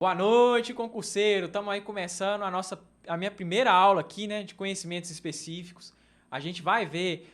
Boa noite, concurseiro. Estamos aí começando a minha primeira aula aqui, né, de conhecimentos específicos. A gente vai ver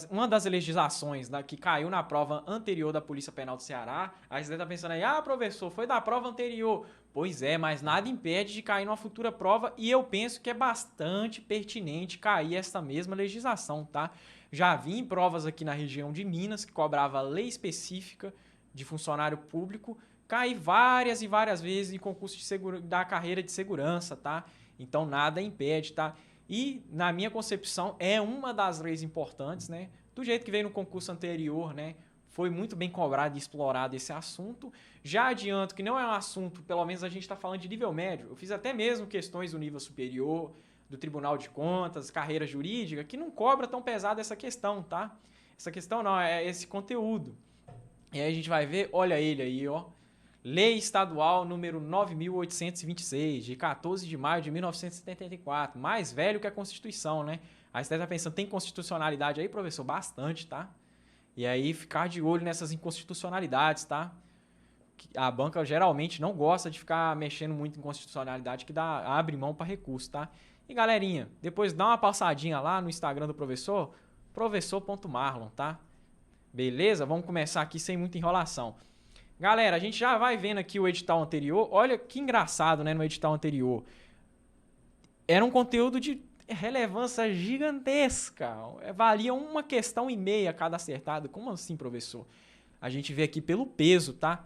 uma das legislações que caiu na prova anterior da Polícia Penal do Ceará. Aí você está pensando aí, professor, foi da prova anterior. Pois é, mas nada impede de cair numa futura prova e eu penso que é bastante pertinente cair essa mesma legislação, tá? Já vi em provas aqui na região de Minas que cobrava lei específica de funcionário público, caí várias e várias vezes em concurso da carreira de segurança, tá? Então nada impede, tá? E na minha concepção é uma das leis importantes, né? Do jeito que veio no concurso anterior, né? Foi muito bem cobrado e explorado esse assunto. Já adianto que não é um assunto, pelo menos a gente está falando de nível médio. Eu fiz até mesmo questões do nível superior, do Tribunal de Contas, carreira jurídica, que não cobra tão pesado essa questão, tá? Essa questão não, é esse conteúdo. E aí a gente vai ver, olha ele aí, ó. Lei Estadual número 9.826, de 14 de maio de 1974. Mais velho que a Constituição, né? Aí você está pensando, tem constitucionalidade aí, professor? Bastante, tá? E aí ficar de olho nessas inconstitucionalidades, tá? A banca geralmente não gosta de ficar mexendo muito em constitucionalidade, que abre mão para recurso, tá? E galerinha, depois dá uma passadinha lá no Instagram do professor, professor.marlon, tá? Beleza? Vamos começar aqui sem muita enrolação. Galera, a gente já vai vendo aqui o edital anterior. Olha que engraçado, né, no edital anterior. Era um conteúdo de relevância gigantesca. Valia 1,5 questão cada acertado. Como assim, professor? A gente vê aqui pelo peso, tá?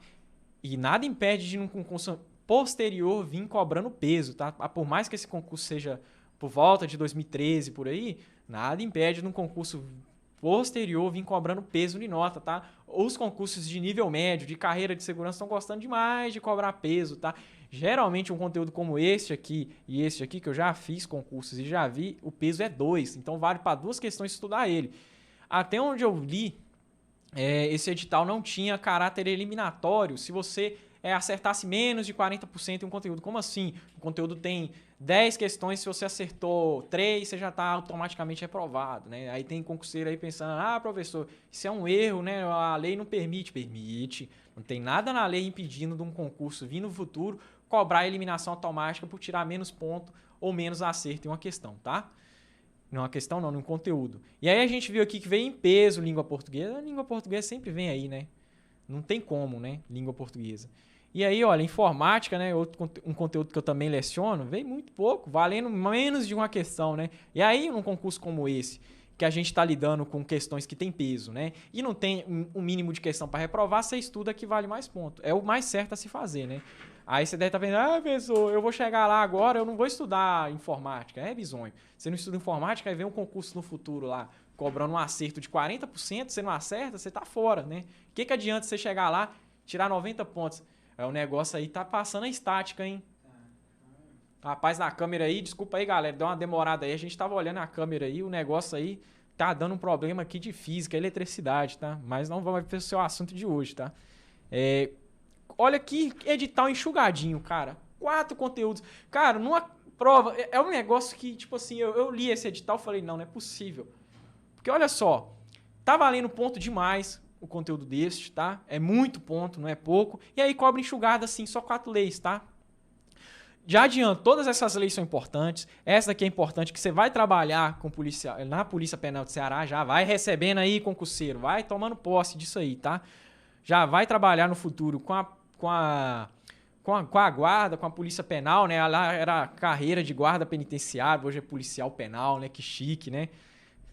E nada impede de num concurso posterior vir cobrando peso, tá? Por mais que esse concurso seja por volta de 2013, por aí, nada impede num concurso posterior vir cobrando peso de nota, tá? Os concursos de nível médio, de carreira de segurança, estão gostando demais de cobrar peso, tá? Geralmente um conteúdo como este aqui e este aqui, que eu já fiz concursos e já vi, o peso é 2, então vale para 2 questões estudar ele. Até onde eu li, esse edital não tinha caráter eliminatório se você acertasse menos de 40% em um conteúdo. Como assim? O conteúdo tem 10 questões, se você acertou 3, você já está automaticamente reprovado, né? Aí tem concurseiro aí pensando, professor, isso é um erro, né? A lei não permite. Permite. Não tem nada na lei impedindo de um concurso vir no futuro cobrar a eliminação automática por tirar menos ponto ou menos acerto em uma questão, tá? Não uma questão não, num conteúdo. E aí a gente viu aqui que veio em peso língua portuguesa. A língua portuguesa sempre vem aí, né? Não tem como, né? Língua portuguesa. E aí, olha, informática, né? Um conteúdo que eu também leciono, vem muito pouco, valendo menos de uma questão, né? E aí, num concurso como esse, que a gente está lidando com questões que tem peso, né? E não tem um mínimo de questão para reprovar, você estuda que vale mais ponto. É o mais certo a se fazer, né? Aí você deve estar pensando, professor, eu vou chegar lá agora, eu não vou estudar informática. É bizonho. Você não estuda informática, aí vem um concurso no futuro lá, cobrando um acerto de 40%, você não acerta, você tá fora, né? O que adianta você chegar lá, tirar 90 pontos? O negócio aí tá passando a estática, hein? Rapaz, na câmera aí, desculpa aí, galera, deu uma demorada aí, a gente tava olhando a câmera aí, o negócio aí tá dando um problema aqui de física, eletricidade, tá? Mas não vamos ver o seu assunto de hoje, tá? Olha que edital enxugadinho, cara. 4 conteúdos. Cara, numa prova, é um negócio que, tipo assim, eu li esse edital e falei, não é possível. Porque olha só, tá valendo ponto demais o conteúdo deste, tá? É muito ponto, não é pouco. E aí cobra enxugada, assim, só 4 leis, tá? Já adianto, todas essas leis são importantes. Essa daqui é importante, que você vai trabalhar na Polícia Penal do Ceará, já vai recebendo aí, concurseiro, vai tomando posse disso aí, tá? Já vai trabalhar no futuro com a guarda, com a polícia penal, né? Lá era carreira de guarda penitenciária, hoje é policial penal, né? Que chique, né?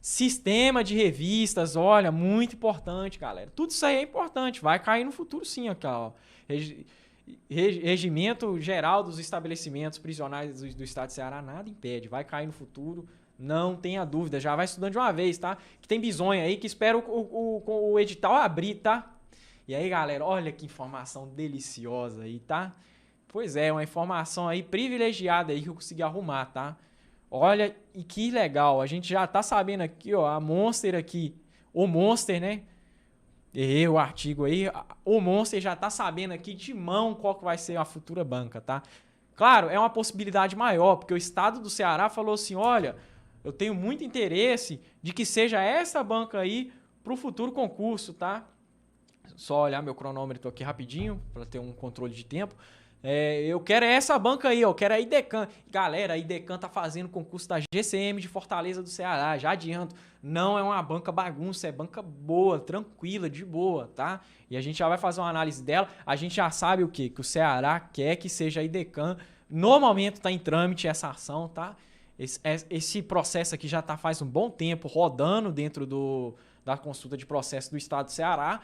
Sistema de revistas, olha, muito importante, galera. Tudo isso aí é importante, vai cair no futuro sim, aqui, ó. Regimento geral dos estabelecimentos prisionais do estado de Ceará, nada impede, vai cair no futuro, não tenha dúvida, já vai estudando de uma vez, tá? Que tem bizonho aí que espera o edital abrir, tá? E aí, galera, olha que informação deliciosa aí, tá? Pois é, uma informação aí privilegiada aí que eu consegui arrumar, tá? Olha, e que legal, a gente já tá sabendo aqui, ó, a Monster aqui, o Monster, né? Errei o artigo aí, o Monster já tá sabendo aqui de mão qual que vai ser a futura banca, tá? Claro, é uma possibilidade maior, porque o estado do Ceará falou assim, olha, eu tenho muito interesse de que seja essa banca aí pro futuro concurso, tá? Só olhar meu cronômetro aqui rapidinho, para ter um controle de tempo. Eu quero essa banca aí, eu quero a IDECAN. Galera, a IDECAN tá fazendo concurso da GCM de Fortaleza do Ceará, já adianto. Não é uma banca bagunça, é banca boa, tranquila, de boa, tá? E a gente já vai fazer uma análise dela. A gente já sabe o quê? Que o Ceará quer que seja a IDECAN. No momento tá em trâmite essa ação, tá? Esse processo aqui já tá faz um bom tempo rodando dentro da consulta de processo do Estado do Ceará.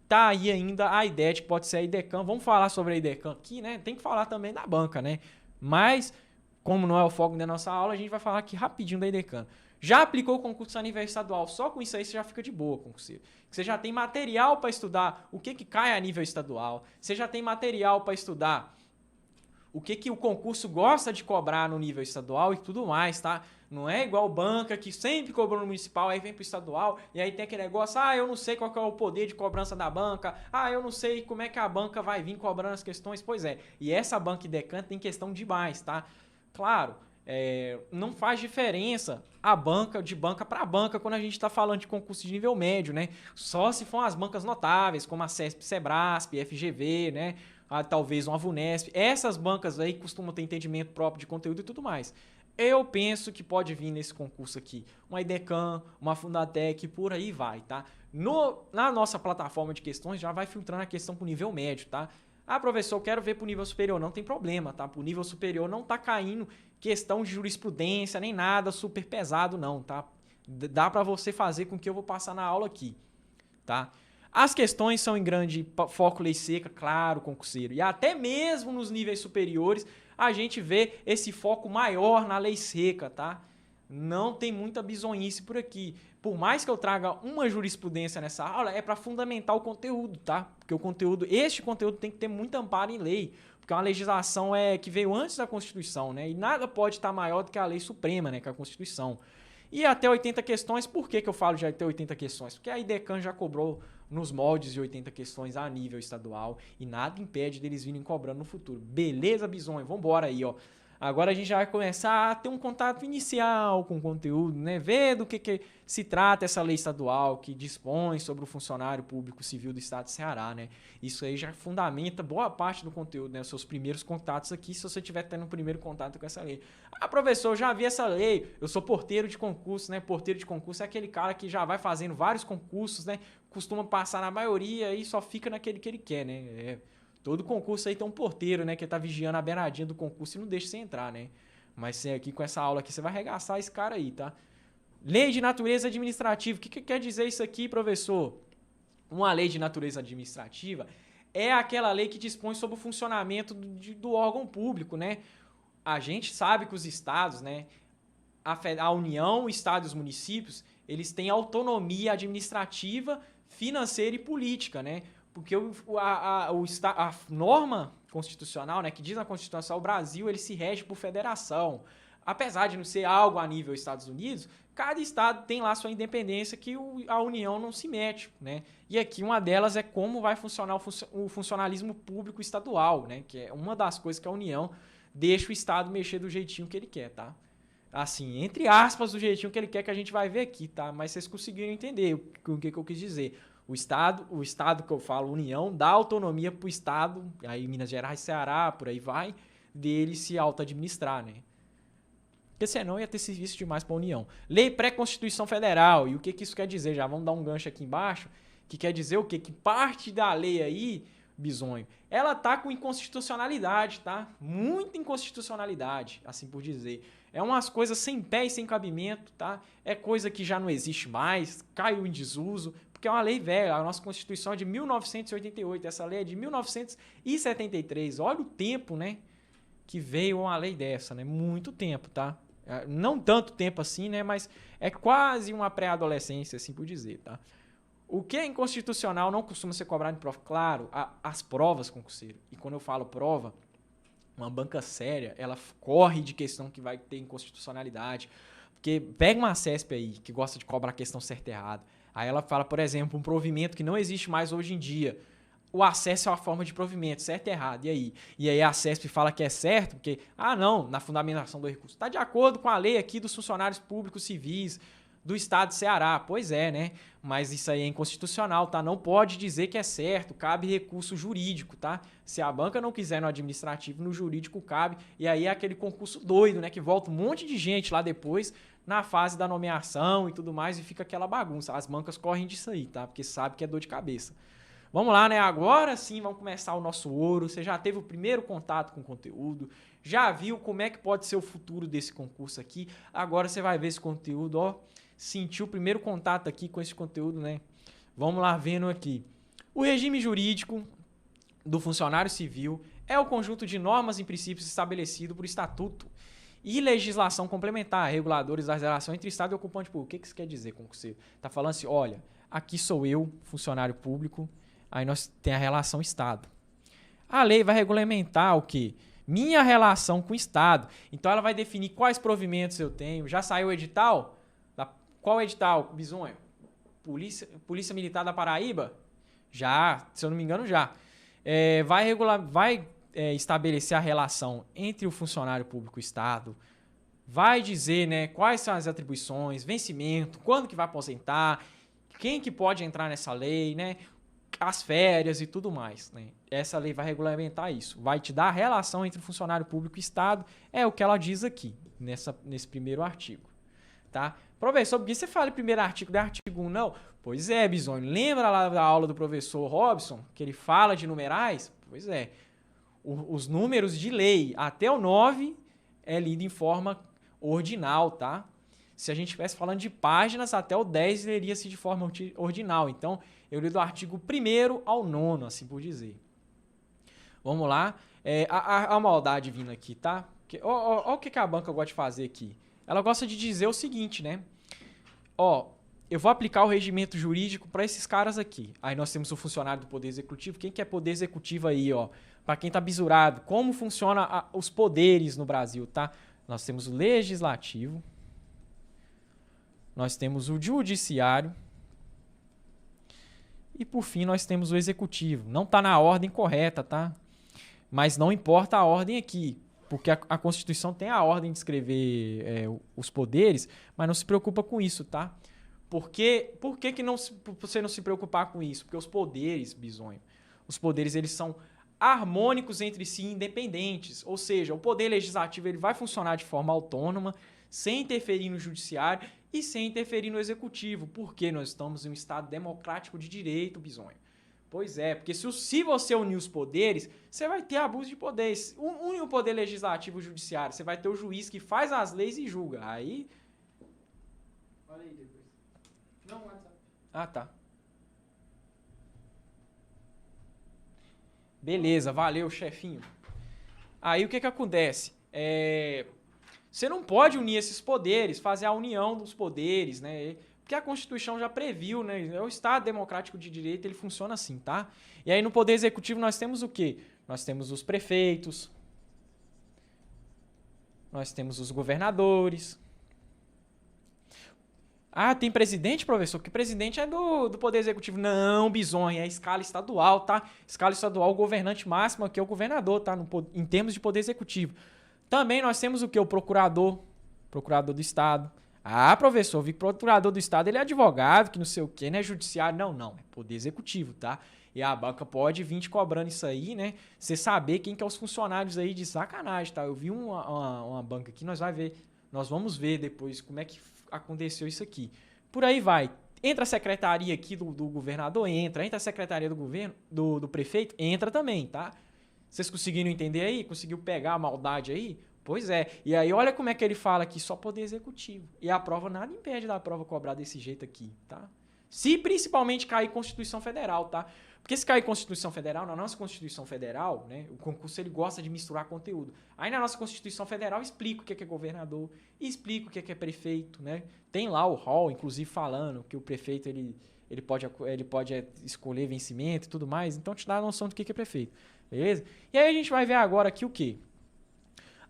Tá aí ainda a ideia de que pode ser a IDECAN. Vamos falar sobre a IDECAN aqui, né? Tem que falar também da banca, né? Mas, como não é o foco da nossa aula, a gente vai falar aqui rapidinho da IDECAN. Já aplicou o concurso a nível estadual? Só com isso aí você já fica de boa, concurseiro. Você já tem material para estudar o que cai a nível estadual. Você já tem material para estudar o que o concurso gosta de cobrar no nível estadual e tudo mais, tá? Não é igual banca que sempre cobrou no municipal, aí vem pro estadual e aí tem aquele negócio, eu não sei qual que é o poder de cobrança da banca, eu não sei como é que a banca vai vir cobrando as questões. Pois é, e essa banca IDECAN tem questão demais, tá? Claro, não faz diferença a banca de banca para banca quando a gente está falando de concurso de nível médio, né? Só se for as bancas notáveis, como a CESP, Sebrasp, FGV, né? Talvez uma VUNESP. Essas bancas aí costumam ter entendimento próprio de conteúdo e tudo mais. Eu penso que pode vir nesse concurso aqui uma IDECAN, uma Fundatec, por aí vai, tá? Na nossa plataforma de questões já vai filtrando a questão para o nível médio, tá? Professor, eu quero ver para o nível superior. Não tem problema, tá? Para o nível superior não tá caindo questão de jurisprudência nem nada super pesado não, tá? Dá para você fazer com que eu vou passar na aula aqui, tá? As questões são em grande foco lei seca, claro, concurseiro. E até mesmo nos níveis superiores a gente vê esse foco maior na lei seca, tá? Não tem muita bizonhice por aqui. Por mais que eu traga uma jurisprudência nessa aula, é para fundamentar o conteúdo, tá? Porque este conteúdo tem que ter muito amparo em lei, porque é uma legislação que veio antes da Constituição, né? E nada pode estar maior do que a lei suprema, né? Que é a Constituição. E até 80 questões, por que eu falo de até 80 questões? Porque a IDECAN já cobrou nos moldes de 80 questões a nível estadual e nada impede deles virem cobrando no futuro. Beleza, Bisonho? Vambora aí, ó. Agora a gente já vai começar a ter um contato inicial com o conteúdo, né? Ver do que se trata essa lei estadual que dispõe sobre o funcionário público civil do Estado de Ceará, né? Isso aí já fundamenta boa parte do conteúdo, né? Os seus primeiros contatos aqui, se você estiver tendo um primeiro contato com essa lei. Professor, eu já vi essa lei, eu sou porteiro de concurso, né? Porteiro de concurso é aquele cara que já vai fazendo vários concursos, né? Costuma passar na maioria e só fica naquele que ele quer, né? Todo concurso aí tem um porteiro, né? Que tá vigiando a beiradinha do concurso e não deixa você entrar, né? Mas você aqui com essa aula aqui, você vai arregaçar esse cara aí, tá? Lei de natureza administrativa. O que quer dizer isso aqui, professor? Uma lei de natureza administrativa é aquela lei que dispõe sobre o funcionamento do órgão público, né? A gente sabe que os estados, né? A União, o Estado e os municípios, eles têm autonomia administrativa, financeira e política, né? Porque a norma constitucional, né, que diz na Constituição, o Brasil ele se rege por federação. Apesar de não ser algo a nível Estados Unidos, cada estado tem lá sua independência que a União não se mete, né? E aqui uma delas é como vai funcionar o funcionalismo público estadual, né? Que é uma das coisas que a União deixa o Estado mexer do jeitinho que ele quer, tá? Assim, entre aspas, do jeitinho que ele quer, que a gente vai ver aqui, tá? Mas vocês conseguiram entender o que eu quis dizer. O estado que eu falo, União, dá autonomia para o Estado, aí Minas Gerais, Ceará, por aí vai, dele se auto-administrar, né? Porque senão ia ter serviço demais para a União. Lei pré-Constituição Federal, e o que isso quer dizer? Já vamos dar um gancho aqui embaixo, que quer dizer o quê? Que parte da lei aí, Bisonho, ela tá com inconstitucionalidade, tá? Muita inconstitucionalidade, assim por dizer. É umas coisas sem pé e sem cabimento, tá? É coisa que já não existe mais, caiu em desuso, porque é uma lei velha. A nossa Constituição é de 1988, essa lei é de 1973. Olha o tempo, né, que veio uma lei dessa, né? Muito tempo, tá? Não tanto tempo assim, né, mas é quase uma pré-adolescência, assim por dizer, tá? O que é inconstitucional não costuma ser cobrado em prova. Claro, as provas, concurseiro. E quando eu falo prova, uma banca séria, ela corre de questão que vai ter inconstitucionalidade. Porque pega uma CESP aí, que gosta de cobrar a questão certa e errada. Aí ela fala, por exemplo, um provimento que não existe mais hoje em dia. O acesso é uma forma de provimento, certo e errado. E aí? E aí a CESP fala que é certo, porque, não, na fundamentação do recurso. Está de acordo com a lei aqui dos funcionários públicos civis, do Estado de Ceará. Pois é, né? Mas isso aí é inconstitucional, tá? Não pode dizer que é certo, cabe recurso jurídico, tá? Se a banca não quiser no administrativo, no jurídico cabe, e aí é aquele concurso doido, né? Que volta um monte de gente lá depois, na fase da nomeação e tudo mais, e fica aquela bagunça. As bancas correm disso aí, tá? Porque sabe que é dor de cabeça. Vamos lá, né? Agora sim vamos começar o nosso ouro. Você já teve o primeiro contato com o conteúdo, já viu como é que pode ser o futuro desse concurso aqui. Agora você vai ver esse conteúdo, ó. Sentiu o primeiro contato aqui com esse conteúdo, né? Vamos lá vendo aqui. O regime jurídico do funcionário civil é o conjunto de normas e princípios estabelecido por estatuto e legislação complementar, reguladores das relações entre Estado e ocupante público. O que isso quer dizer, concurseiro? Está falando assim, olha, aqui sou eu, funcionário público, aí nós tem a relação Estado. A lei vai regulamentar o quê? Minha relação com o Estado. Então ela vai definir quais provimentos eu tenho. Já saiu o edital? Qual edital, Bisonho? Polícia Militar da Paraíba? Já, se eu não me engano, já. Vai estabelecer a relação entre o funcionário público e o Estado, vai dizer, né, quais são as atribuições, vencimento, quando que vai aposentar, quem que pode entrar nessa lei, né, as férias e tudo mais. Né? Essa lei vai regulamentar isso, vai te dar a relação entre o funcionário público e o Estado, é o que ela diz aqui, nesse primeiro artigo. Tá? Professor, por que você fala em primeiro artigo de artigo 1, não? Pois é, Bisonho, lembra lá da aula do professor Robson, que ele fala de numerais? Pois é, os números de lei até o 9 é lido em forma ordinal, tá? Se a gente estivesse falando de páginas, até o 10 leria-se de forma ordinal. Então, eu li do artigo 1º ao 9º, assim por dizer. Vamos lá. A maldade vindo aqui, tá? Olha o que a banca gosta de fazer aqui. Ela gosta de dizer o seguinte, né? Ó, eu vou aplicar o regimento jurídico para esses caras aqui. Aí nós temos o funcionário do Poder Executivo. Quem que é Poder Executivo aí, ó? Para quem tá bisurado, como funciona os poderes no Brasil, tá? Nós temos o Legislativo. Nós temos o Judiciário. E, por fim, nós temos o Executivo. Não tá na ordem correta, tá? Mas não importa a ordem aqui. Porque a Constituição tem a ordem de escrever os poderes, mas não se preocupa com isso, tá? Por que você não se preocupar com isso? Porque os poderes, Bisonho, os poderes eles são harmônicos entre si e independentes. Ou seja, o poder legislativo ele vai funcionar de forma autônoma, sem interferir no judiciário e sem interferir no executivo. Porque nós estamos em um Estado democrático de direito, Bisonho. Pois é, porque se você unir os poderes, você vai ter abuso de poderes. Une o poder legislativo e o judiciário. Você vai ter o juiz que faz as leis e julga. Aí... Olha aí depois. Não, WhatsApp. Ah, tá. Beleza, valeu, chefinho. Aí o que acontece? Você não pode unir esses poderes, fazer a união dos poderes, né? Porque a Constituição já previu, né? O Estado democrático de direito, ele funciona assim, tá? E aí no Poder Executivo nós temos o quê? Nós temos os prefeitos, nós temos os governadores. Ah, tem presidente, professor? Porque presidente é do Poder Executivo. Não, Bisonho, é escala estadual, tá? Escala estadual, o governante máximo aqui é o governador, tá? Em termos de Poder Executivo. Também nós temos o quê? O procurador do Estado. Ah, professor, vi que o procurador do Estado ele é advogado, que não sei o quê, não é judiciário. Não, é Poder Executivo, tá? E a banca pode vir te cobrando isso aí, né? Você saber quem que é os funcionários aí de sacanagem, tá? Eu vi uma banca aqui, nós vamos ver depois como é que aconteceu isso aqui. Por aí vai. Entra a secretaria aqui do governador, entra a secretaria do governo, do prefeito, entra também, tá? Vocês conseguiram entender aí? Conseguiu pegar a maldade aí? Pois é. E aí olha como é que ele fala aqui, só Poder Executivo. E a prova, nada impede da prova cobrar desse jeito aqui, tá? Se principalmente cair Constituição Federal, tá? Porque se cair Constituição Federal, na nossa Constituição Federal, né, o concurso ele gosta de misturar conteúdo. Aí na nossa Constituição Federal explica o que é governador, explica o que é prefeito, né? Tem lá o rol, inclusive, falando que o prefeito ele pode escolher vencimento e tudo mais. Então te dá a noção do que é prefeito. Beleza? E aí a gente vai ver agora aqui o quê?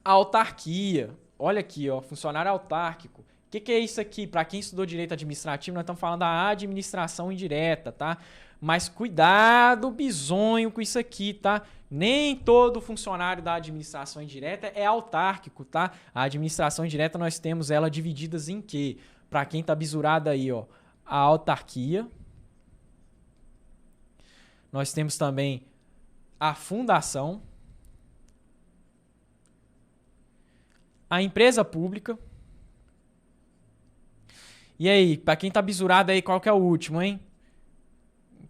A autarquia. Olha aqui, ó, funcionário autárquico. O que é isso aqui? Para quem estudou direito administrativo, nós estamos falando da administração indireta, tá? Mas cuidado, Bisonho, com isso aqui, tá? Nem todo funcionário da administração indireta é autárquico, tá? A administração indireta nós temos ela divididas em quê? Para quem tá bisurado aí, ó, a autarquia. Nós temos também a fundação, a empresa pública. E aí, para quem tá bisurado aí, qual que é o último, hein?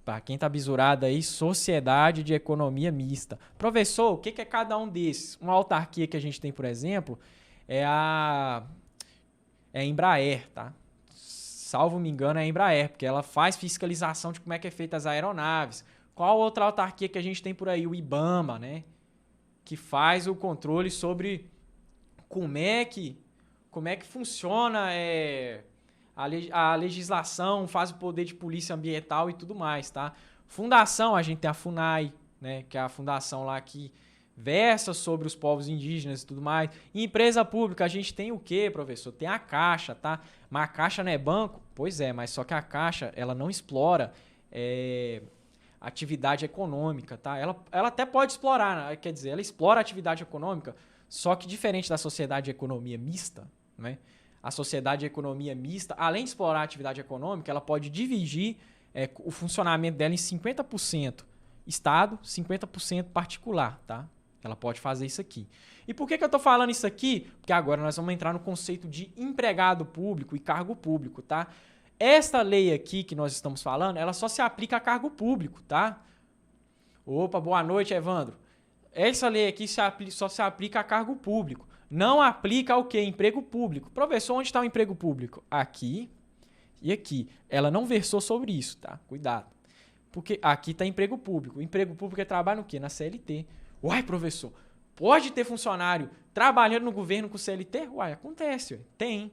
Para quem tá bisurado aí, sociedade de economia mista. Professor, o que é cada um desses? Uma autarquia que a gente tem, por exemplo, é a Embraer, tá? Salvo me engano, é a Embraer, porque ela faz fiscalização de como é que é feita as aeronaves. Qual outra autarquia que a gente tem por aí? O IBAMA, né? Que faz o controle sobre como é que funciona a legislação, faz o poder de polícia ambiental e tudo mais, tá? Fundação, a gente tem a FUNAI, né? Que é a fundação lá que versa sobre os povos indígenas e tudo mais. E empresa pública, a gente tem o quê, professor? Tem a Caixa, tá? Mas a Caixa não é banco? Pois é, mas só que a Caixa, ela não explora atividade econômica, tá? Ela até pode explorar, quer dizer, ela explora a atividade econômica, só que diferente da sociedade de economia mista, né? A sociedade de economia mista, além de explorar a atividade econômica, ela pode dividir o funcionamento dela em 50% Estado, 50% particular, tá? Ela pode fazer isso aqui. E por que eu estou falando isso aqui? Porque agora nós vamos entrar no conceito de empregado público e cargo público, tá? Esta lei aqui que nós estamos falando, ela só se aplica a cargo público, tá? Opa, boa noite, Evandro. Essa lei aqui só se aplica a cargo público. Não aplica ao quê? Emprego público. Professor, onde está o emprego público? Aqui e aqui. Ela não versou sobre isso, tá? Cuidado. Porque aqui está emprego público. O emprego público é trabalho no quê? Na CLT. Uai, professor, pode ter funcionário trabalhando no governo com CLT? Uai, acontece, ué. Tem.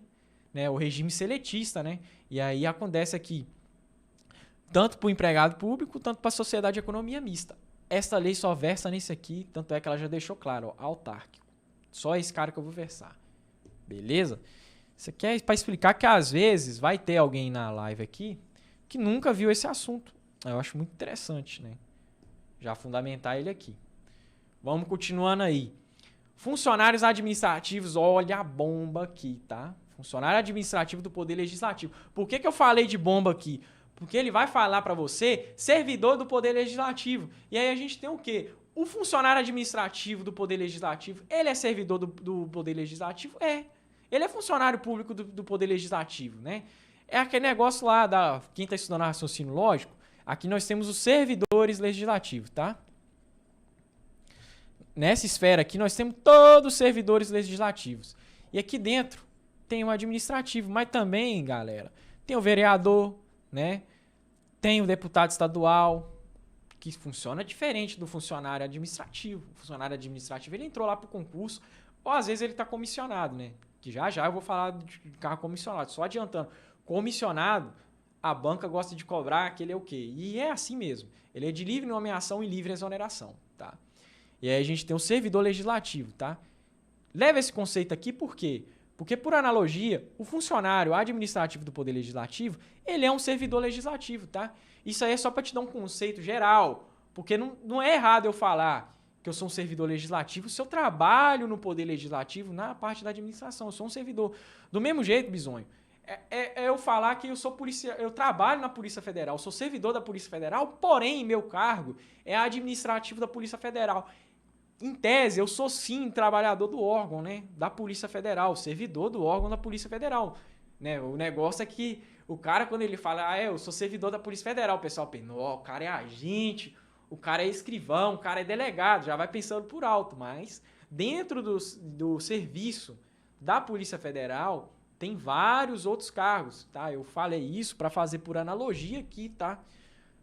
Né? O regime seletista, né? E aí acontece aqui, tanto para o empregado público, tanto para a sociedade de economia mista. Esta lei só versa nesse aqui, tanto é que ela já deixou claro, ó, autárquico. Só esse cara que eu vou versar. Beleza? Isso aqui é para explicar que às vezes vai ter alguém na live aqui que nunca viu esse assunto. Eu acho muito interessante, né? Já fundamentar ele aqui. Vamos continuando aí. Funcionários administrativos, olha a bomba aqui, tá? Funcionário administrativo do Poder Legislativo. Por que eu falei de bomba aqui? Porque ele vai falar para você, servidor do Poder Legislativo. E aí a gente tem o quê? O funcionário administrativo do Poder Legislativo, ele é servidor do Poder Legislativo? É. Ele é funcionário público do Poder Legislativo, né? É aquele negócio lá da quem está estudando raciocínio lógico. Aqui nós temos os servidores legislativos, tá? Nessa esfera aqui nós temos todos os servidores legislativos. E aqui dentro tem o administrativo, mas também, galera, tem o vereador, né? Tem o deputado estadual, que funciona diferente do funcionário administrativo. O funcionário administrativo, ele entrou lá para o concurso, ou às vezes ele está comissionado, né? Que já eu vou falar de carro comissionado. Só adiantando, comissionado, a banca gosta de cobrar que ele é o quê? E é assim mesmo. Ele é de livre nomeação e livre exoneração, tá? E aí a gente tem o servidor legislativo, tá? Leva esse conceito aqui por quê? Porque, por analogia, o funcionário administrativo do Poder Legislativo, ele é um servidor legislativo, tá? Isso aí é só para te dar um conceito geral, porque não é errado eu falar que eu sou um servidor legislativo se eu trabalho no Poder Legislativo na parte da administração, eu sou um servidor. Do mesmo jeito, Bisonho, é eu falar que eu trabalho na Polícia Federal, sou servidor da Polícia Federal, porém, meu cargo é administrativo da Polícia Federal. Em tese, eu sou sim trabalhador do órgão, né? Da Polícia Federal, servidor do órgão da Polícia Federal. Né? O negócio é que o cara, quando ele fala, eu sou servidor da Polícia Federal, o pessoal pensa, o cara é agente, o cara é escrivão, o cara é delegado, já vai pensando por alto. Mas dentro do serviço da Polícia Federal, tem vários outros cargos, tá? Eu falei isso para fazer por analogia aqui, tá?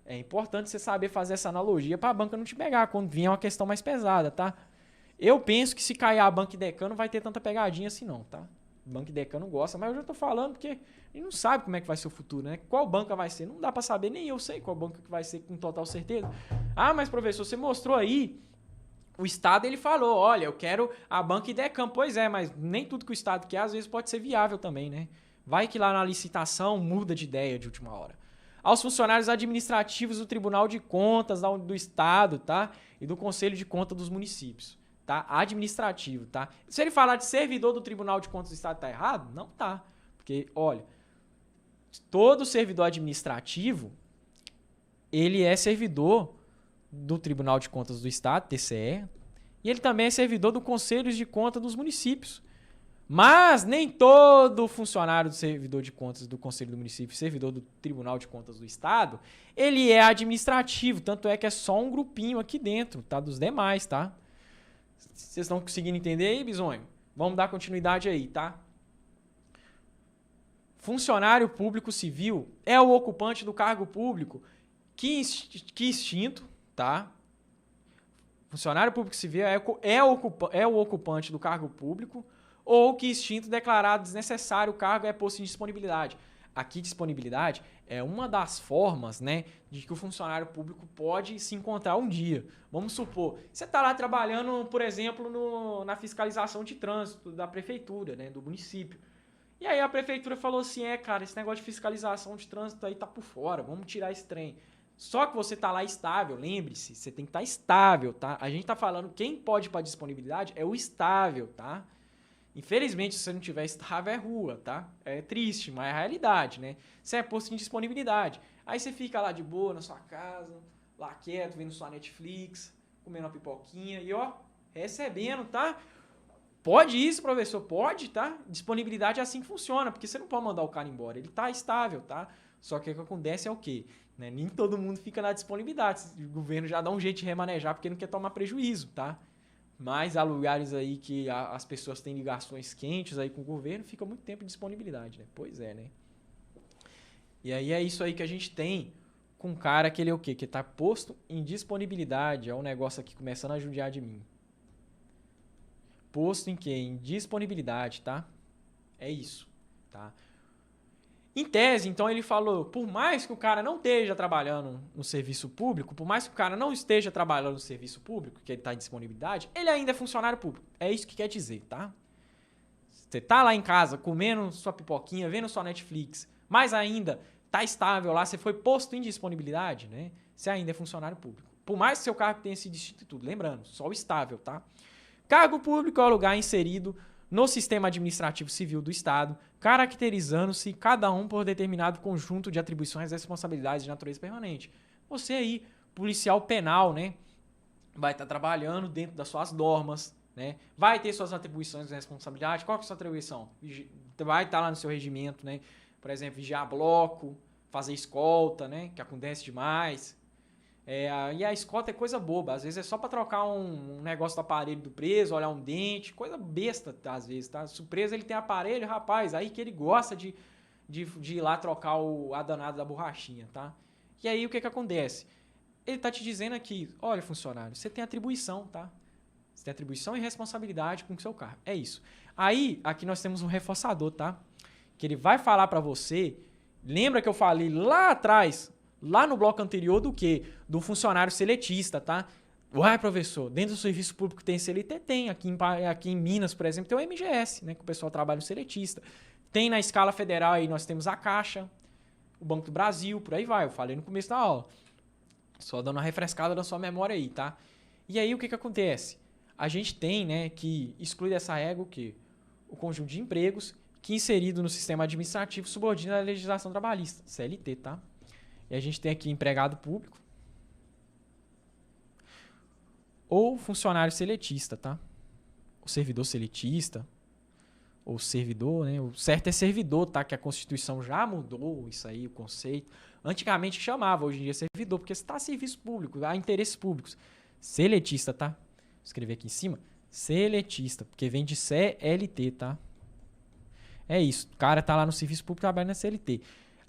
É importante você saber fazer essa analogia para a banca não te pegar quando vier uma questão mais pesada, tá? Eu penso que se cair a banca e decano não vai ter tanta pegadinha assim não, tá? Banca e decano gosta, mas eu já tô falando porque a gente não sabe como é que vai ser o futuro, né? Qual banca vai ser? Não dá para saber, nem eu sei qual banca que vai ser com total certeza. Ah, mas professor, você mostrou aí, o Estado ele falou, olha, eu quero a banca e decano. Pois é, mas nem tudo que o Estado quer às vezes pode ser viável também, né? Vai que lá na licitação muda de ideia de última hora. Aos funcionários administrativos do Tribunal de Contas do Estado, tá? E do Conselho de Contas dos municípios, tá? Administrativo, tá? Se ele falar de servidor do Tribunal de Contas do Estado, tá errado? Não tá. Porque, olha, todo servidor administrativo, ele é servidor do Tribunal de Contas do Estado, TCE, e ele também é servidor do Conselho de Contas dos municípios. Mas nem todo funcionário do servidor de contas do Conselho do Município, servidor do Tribunal de Contas do Estado, ele é administrativo, tanto é que é só um grupinho aqui dentro, tá? Dos demais, tá? Vocês estão conseguindo entender aí, Bisonho? Vamos dar continuidade aí, tá? Funcionário público civil é o ocupante do cargo público que extinto, tá? Funcionário público civil é o ocupante do cargo público ou que extinto declarado desnecessário o cargo é posto em disponibilidade. Aqui, disponibilidade é uma das formas, né, de que o funcionário público pode se encontrar um dia. Vamos supor, você está lá trabalhando, por exemplo, na fiscalização de trânsito da prefeitura, né, do município. E aí a prefeitura falou assim, cara, esse negócio de fiscalização de trânsito aí tá por fora, vamos tirar esse trem. Só que você tá lá estável, lembre-se, você tem que estar estável, tá? A gente tá falando, quem pode ir para disponibilidade é o estável, tá? Infelizmente, se você não tiver estável, é rua, tá? É triste, mas é a realidade, né? Você é posto em disponibilidade. Aí você fica lá de boa na sua casa, lá quieto, vendo sua Netflix, comendo uma pipoquinha e, ó, recebendo, tá? Pode isso, professor? Pode, tá? Disponibilidade é assim que funciona, porque você não pode mandar o cara embora. Ele tá estável, tá? Só que o que acontece é o quê? Né? Nem todo mundo fica na disponibilidade. O governo já dá um jeito de remanejar porque não quer tomar prejuízo, tá? Mas há lugares aí que as pessoas têm ligações quentes aí com o governo, fica muito tempo de disponibilidade, né? Pois é, né? E aí é isso aí que a gente tem com um cara que ele é o quê? Que tá posto em disponibilidade. É um negócio aqui começando a judiar de mim. Posto em quê? Em disponibilidade, tá? É isso, tá? Em tese, então, ele falou, por mais que o cara não esteja trabalhando no serviço público, por mais que o cara não esteja trabalhando no serviço público, que ele está em disponibilidade, ele ainda é funcionário público. É isso que quer dizer, tá? Você tá lá em casa, comendo sua pipoquinha, vendo sua Netflix, mas ainda tá estável lá, você foi posto em disponibilidade, né? Você ainda é funcionário público. Por mais que seu cargo tenha sido extinto e tudo. Lembrando, só o estável, tá? Cargo público é o lugar inserido no sistema administrativo civil do Estado, caracterizando-se cada um por determinado conjunto de atribuições e responsabilidades de natureza permanente. Você aí, policial penal, né, vai estar trabalhando dentro das suas normas, né, vai ter suas atribuições e responsabilidades. Qual que é a sua atribuição? Vai estar lá no seu regimento, né, por exemplo, vigiar bloco, fazer escolta, né, que acontece demais. E a escolta é coisa boba, às vezes é só para trocar um negócio do aparelho do preso, olhar um dente, coisa besta às vezes, tá? Se o preso ele tem aparelho, rapaz, aí que ele gosta de ir lá trocar a danada da borrachinha, tá? E aí o que acontece? Ele tá te dizendo aqui, olha funcionário, você tem atribuição, tá? Você tem atribuição e responsabilidade com o seu cargo, é isso. Aí, aqui nós temos um reforçador, tá? Que ele vai falar para você, lembra que eu falei lá atrás, lá no bloco anterior do quê? Do funcionário seletista, tá? Uai, professor, dentro do serviço público tem CLT? Tem. Aqui em Minas, por exemplo, tem o MGS, né? Que o pessoal trabalha no seletista. Tem na escala federal aí, nós temos a Caixa, o Banco do Brasil, por aí vai. Eu falei no começo da aula. Só dando uma refrescada na sua memória aí, tá? E aí, o que acontece? A gente tem, né, que exclui dessa regra o quê? O conjunto de empregos que inserido no sistema administrativo subordina a legislação trabalhista, CLT, tá? E a gente tem aqui empregado público ou funcionário seletista, tá? O servidor seletista ou servidor, né? O certo é servidor, tá? Que a Constituição já mudou isso aí, o conceito. Antigamente chamava, hoje em dia é servidor, porque está a serviço público, há interesses públicos. Seletista, tá? Vou escrever aqui em cima. Seletista, porque vem de CLT, tá? É isso. O cara tá lá no serviço público trabalhando na CLT.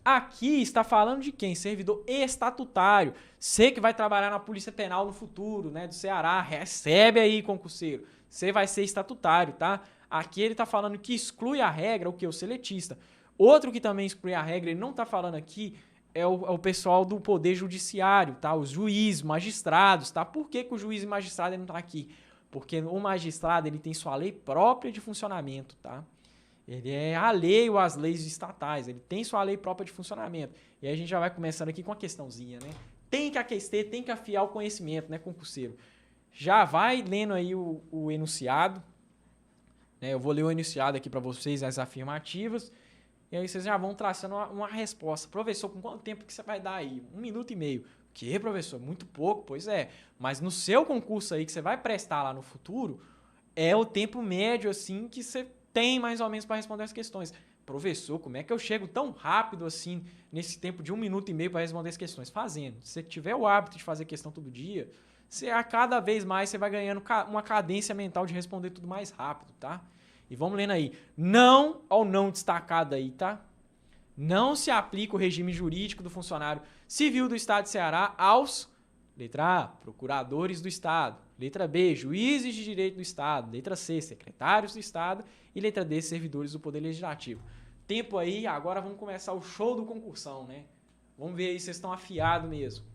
Aqui está falando de quem? Servidor estatutário. Você que vai trabalhar na Polícia Penal no futuro, né, do Ceará, recebe aí, concurseiro. Você vai ser estatutário, tá? Aqui ele está falando que exclui a regra, o que? O seletista. Outro que também exclui a regra, ele não está falando aqui, é o pessoal do Poder Judiciário, tá? Os juízes, magistrados, tá? Por que o juiz e magistrado ele não está aqui? Porque o magistrado ele tem sua lei própria de funcionamento, tá? Ele é alheio às leis estatais, ele tem sua lei própria de funcionamento. E aí a gente já vai começando aqui com uma questãozinha, né? Tem que aquecer, tem que afiar o conhecimento, né, concurseiro? Já vai lendo aí o enunciado, né? Eu vou ler o enunciado aqui para vocês, as afirmativas, E aí vocês já vão traçando uma resposta. Professor, com quanto tempo que você vai dar aí? 1 minuto e meio. Que, professor? Muito pouco? Pois é. Mas no seu concurso aí que você vai prestar lá no futuro, é o tempo médio, assim, que você tem mais ou menos para responder as questões. Professor, como é que eu chego tão rápido assim, nesse tempo de 1 minuto e meio para responder as questões? Fazendo. Se você tiver o hábito de fazer questão todo dia, você, a cada vez mais você vai ganhando uma cadência mental de responder tudo mais rápido, tá? E vamos lendo aí. Não ao não destacado aí, tá? Não se aplica o regime jurídico do funcionário civil do Estado de Ceará aos, letra A, procuradores do Estado, letra B, juízes de direito do Estado, letra C, secretários do Estado e letra D, servidores do Poder Legislativo. Tempo aí, agora vamos começar o show do concursão, né? Vamos ver aí se vocês estão afiados mesmo.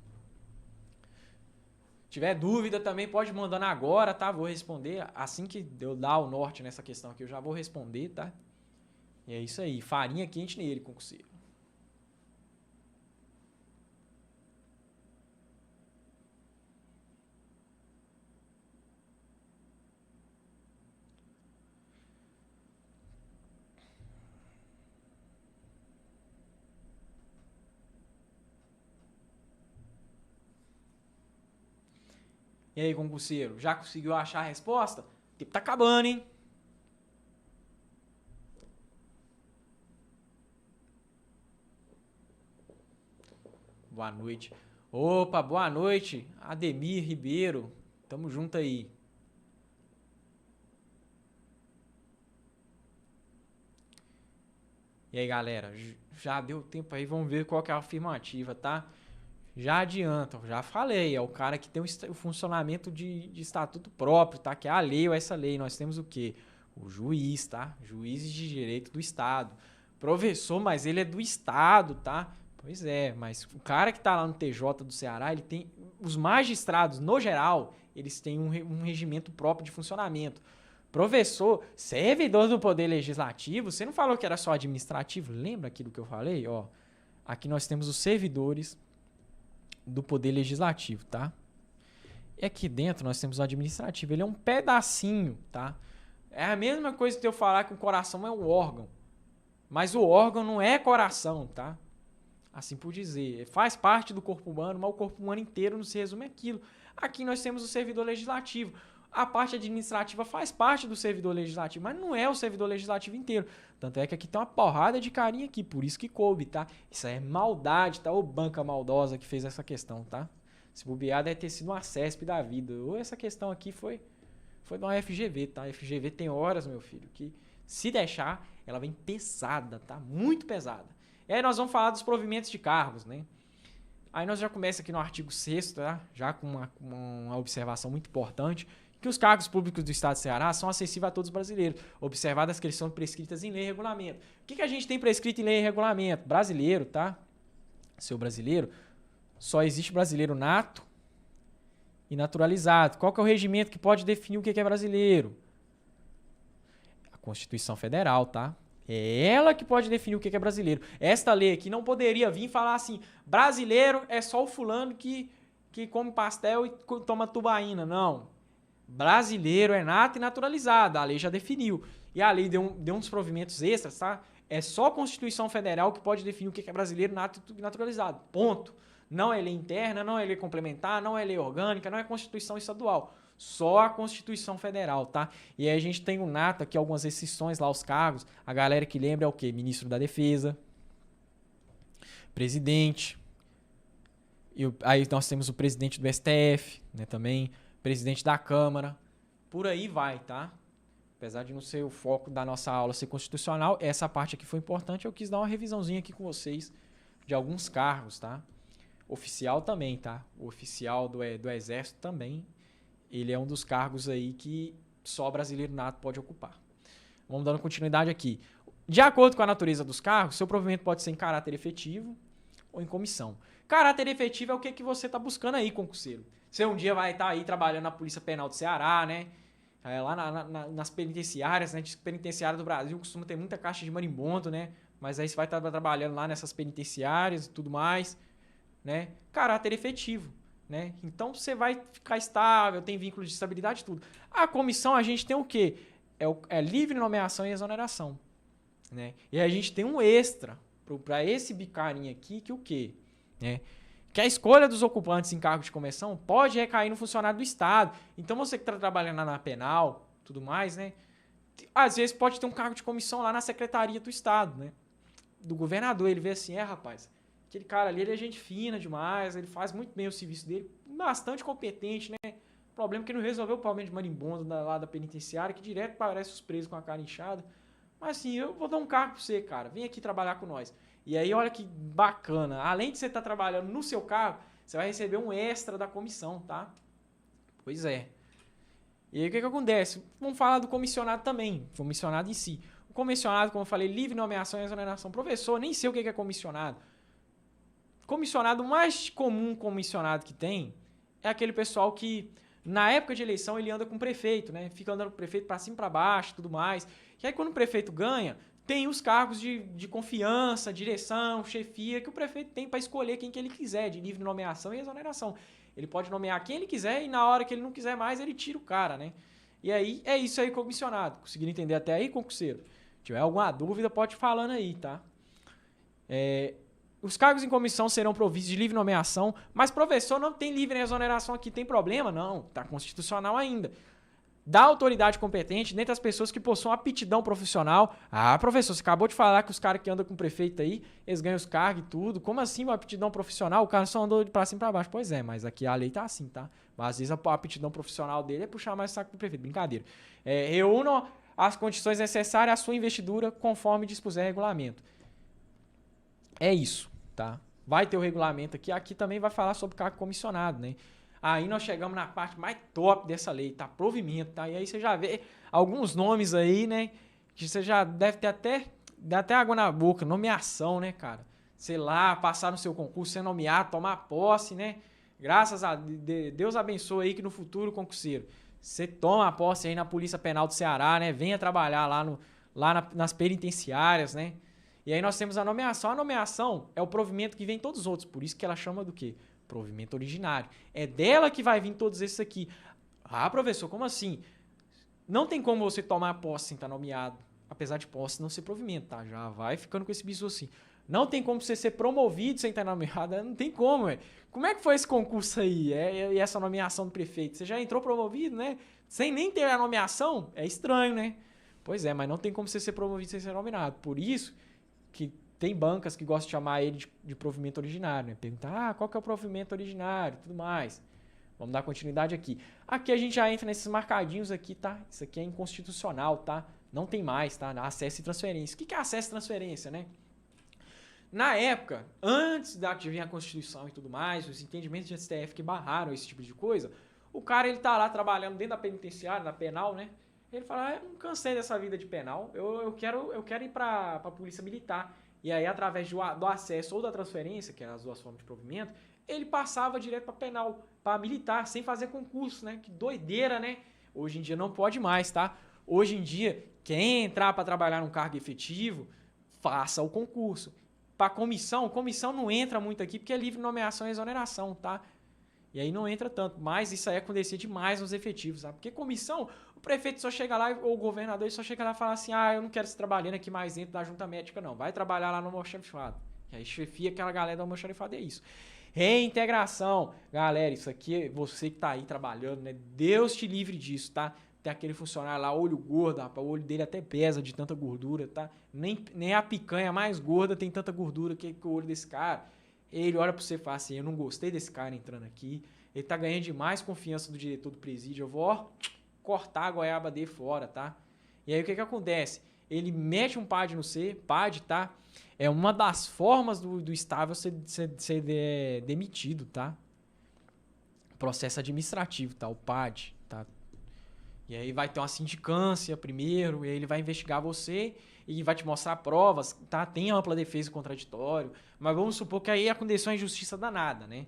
Se tiver dúvida também pode mandando agora, tá? Vou responder assim que eu dar o norte nessa questão aqui, eu já vou responder, tá? E é isso aí, farinha quente nele, concurseiro. E aí, concurseiro, já conseguiu achar a resposta? O tempo tá acabando, hein? Boa noite. Opa, boa noite. Ademir Ribeiro. Tamo junto aí. E aí, galera, já deu tempo aí, vamos ver qual que é a afirmativa, tá? Já adianta, já falei, é o cara que tem o funcionamento de estatuto próprio, tá? Que é a lei ou essa lei. Nós temos o quê? O juiz, tá? Juízes de direito do Estado. Professor, mas ele é do Estado, tá? Pois é, mas o cara que tá lá no TJ do Ceará, ele tem... Os magistrados, no geral, eles têm um regimento próprio de funcionamento. Professor, servidor do Poder Legislativo, você não falou que era só administrativo? Lembra aquilo que eu falei? Ó, aqui nós temos os servidores do Poder Legislativo, tá? E aqui dentro nós temos o administrativo. Ele é um pedacinho, tá? É a mesma coisa que eu falar que o coração é um órgão. Mas o órgão não é coração, tá? Assim por dizer. Faz parte do corpo humano, mas o corpo humano inteiro não se resume àquilo. Aqui nós temos o servidor legislativo. A parte administrativa faz parte do servidor legislativo, mas não é o servidor legislativo inteiro. Tanto é que aqui tem uma porrada de carinha aqui, por isso que coube, tá? Isso aí é maldade, tá? Ô banca maldosa que fez essa questão, tá? Se bobear deve ter sido uma CESP da vida. Ou essa questão aqui foi de uma FGV, tá? A FGV tem horas, meu filho, que se deixar, ela vem pesada, tá? Muito pesada. E aí nós vamos falar dos provimentos de cargos, né? Aí nós já começa aqui no artigo 6º, tá? Já com uma observação muito importante, que os cargos públicos do Estado de Ceará são acessíveis a todos os brasileiros, observadas que eles são prescritas em lei e regulamento. O que a gente tem prescrito em lei e regulamento? Brasileiro, tá? Seu brasileiro, só existe brasileiro nato e naturalizado. Qual que é o regimento que pode definir o que é brasileiro? A Constituição Federal, tá? É ela que pode definir o que é brasileiro. Esta lei aqui não poderia vir e falar assim, brasileiro é só o fulano que come pastel e toma tubaína. Não. Brasileiro é nato e naturalizado, a lei já definiu. E a lei deu uns provimentos extras, tá? É só a Constituição Federal que pode definir o que é brasileiro, nato e naturalizado. Ponto. Não é lei interna, não é lei complementar, não é lei orgânica, não é Constituição estadual. Só a Constituição Federal, tá? E aí a gente tem o nato aqui, algumas exceções lá aos cargos. A galera que lembra é o quê? Ministro da Defesa, presidente. Aí nós temos o presidente do STF, né, também. Presidente da Câmara, por aí vai, tá? Apesar de não ser o foco da nossa aula ser constitucional, essa parte aqui foi importante, eu quis dar uma revisãozinha aqui com vocês de alguns cargos, tá? Oficial também, tá? O oficial do Exército também, ele é um dos cargos aí que só brasileiro nato pode ocupar. Vamos dando continuidade aqui. De acordo com a natureza dos cargos, seu provimento pode ser em caráter efetivo ou em comissão. Caráter efetivo é o que você está buscando aí, concurseiro. Você um dia vai estar aí trabalhando na Polícia Penal do Ceará, né? Lá nas penitenciárias, né? Penitenciária do Brasil costuma ter muita caixa de marimbondo, né? Mas aí você vai estar trabalhando lá nessas penitenciárias e tudo mais, né? Caráter efetivo, né? Então você vai ficar estável, tem vínculo de estabilidade e tudo. A comissão a gente tem o quê? É livre nomeação e exoneração. né? E a gente tem um extra para esse bicarinho aqui, que o quê? Né? Que a escolha dos ocupantes em cargo de comissão pode recair no funcionário do Estado. Então, você que está trabalhando lá na penal, tudo mais, né? Às vezes pode ter um cargo de comissão lá na secretaria do Estado, né? Do governador. Ele vê assim, rapaz, aquele cara ali, ele é gente fina demais, ele faz muito bem o serviço dele, bastante competente, né? O problema é que não resolveu o problema de marimbondo lá da penitenciária, que direto parece os presos com a cara inchada. Mas assim, eu vou dar um cargo pra você, cara. Vem aqui trabalhar com nós. E aí, olha que bacana. Além de você estar trabalhando no seu cargo, você vai receber um extra da comissão, tá? Pois é. E aí, o que acontece? Vamos falar do comissionado também. Comissionado em si. O comissionado, como eu falei, livre nomeação e exoneração. Professor, nem sei o que é comissionado. Comissionado, o mais comum comissionado que tem é aquele pessoal que, na época de eleição, ele anda com o prefeito, né? Fica andando com o prefeito pra cima e pra baixo e tudo mais. E aí, quando o prefeito ganha, tem os cargos de confiança, direção, chefia, que o prefeito tem para escolher quem que ele quiser, de livre nomeação e exoneração. Ele pode nomear quem ele quiser e na hora que ele não quiser mais, ele tira o cara, né? E aí, é isso aí, comissionado. Conseguiram entender até aí, concurseiro? Se tiver alguma dúvida, pode ir falando aí, tá? Os cargos em comissão serão provistos de livre nomeação, mas professor não tem livre exoneração aqui, tem problema? Não, tá constitucional ainda. Da autoridade competente, dentre as pessoas que possuam aptidão profissional. Ah, professor, você acabou de falar que os caras que andam com o prefeito aí, eles ganham os cargos e tudo. Como assim uma aptidão profissional? O cara só andou de pra cima e pra baixo. Pois é, mas aqui a lei tá assim, tá? Mas às vezes a aptidão profissional dele é puxar mais o saco do prefeito. Brincadeira. Reúnam as condições necessárias à sua investidura conforme dispuser o regulamento. É isso, tá? Vai ter o regulamento aqui. Aqui também vai falar sobre cargo comissionado, né? Aí nós chegamos na parte mais top dessa lei, tá? Provimento, tá? E aí você já vê alguns nomes aí, né? Que você já deve ter dá até água na boca. Nomeação, né, cara? Sei lá, passar no seu concurso, ser nomeado, tomar posse, né? Graças a Deus abençoe aí que no futuro, concurseiro, você toma a posse aí na Polícia Penal do Ceará, né? Venha trabalhar nas penitenciárias, né? E aí nós temos a nomeação. A nomeação é o provimento que vem todos os outros. Por isso que ela chama do quê? Provimento originário. É dela que vai vir todos esses aqui. Ah, professor, como assim? Não tem como você tomar posse sem estar nomeado. Apesar de posse não ser provimento, tá? Já vai ficando com esse bizu assim. Não tem como você ser promovido sem estar nomeado. Não tem como, velho. Como é que foi esse concurso aí? E essa nomeação do prefeito? Você já entrou promovido, né? Sem nem ter a nomeação? É estranho, né? Pois é, mas não tem como você ser promovido sem ser nomeado. Por isso que tem bancas que gostam de chamar ele de provimento originário, né? Perguntar, qual que é o provimento originário, tudo mais. Vamos dar continuidade aqui. Aqui a gente já entra nesses marcadinhos aqui, tá? Isso aqui é inconstitucional, tá? Não tem mais, tá? Acesso e transferência. O que é acesso e transferência, né? Na época, antes de vir a Constituição e tudo mais, os entendimentos de STF que barraram esse tipo de coisa, o cara, ele tá lá trabalhando dentro da penitenciária, da penal, né? Ele fala, eu não cansei dessa vida de penal, eu quero ir pra polícia militar. E aí, através do acesso ou da transferência, que eram as duas formas de provimento, ele passava direto para penal, para militar, sem fazer concurso, né? Que doideira, né? Hoje em dia não pode mais, tá? Hoje em dia, quem entrar para trabalhar num cargo efetivo, faça o concurso. Para comissão não entra muito aqui, porque é livre nomeação e exoneração, tá? E aí não entra tanto, mas isso aí acontecia demais nos efetivos, sabe? Porque comissão, o prefeito só chega lá, ou o governador, ele só chega lá e fala assim, eu não quero se trabalhando aqui mais dentro da junta médica, não. Vai trabalhar lá no almoxarifado. E aí chefia aquela galera do almoxarifado, é isso. Reintegração. Galera, isso aqui, você que tá aí trabalhando, né? Deus te livre disso, tá? Tem aquele funcionário lá, olho gordo, rapaz, o olho dele até pesa de tanta gordura, tá? Nem a picanha mais gorda tem tanta gordura que o olho desse cara. Ele olha pra você e fala assim, eu não gostei desse cara entrando aqui, ele tá ganhando demais confiança do diretor do presídio, eu vou cortar a goiaba dele fora, tá? E aí o que acontece? Ele mete um PAD no C, PAD, tá? É uma das formas do estável ser demitido, tá? Processo administrativo, tá? O PAD, tá? E aí vai ter uma sindicância primeiro, e aí ele vai investigar você e vai te mostrar provas, tá? Tem ampla defesa e contraditório, mas vamos supor que aí aconteceu uma injustiça danada, né?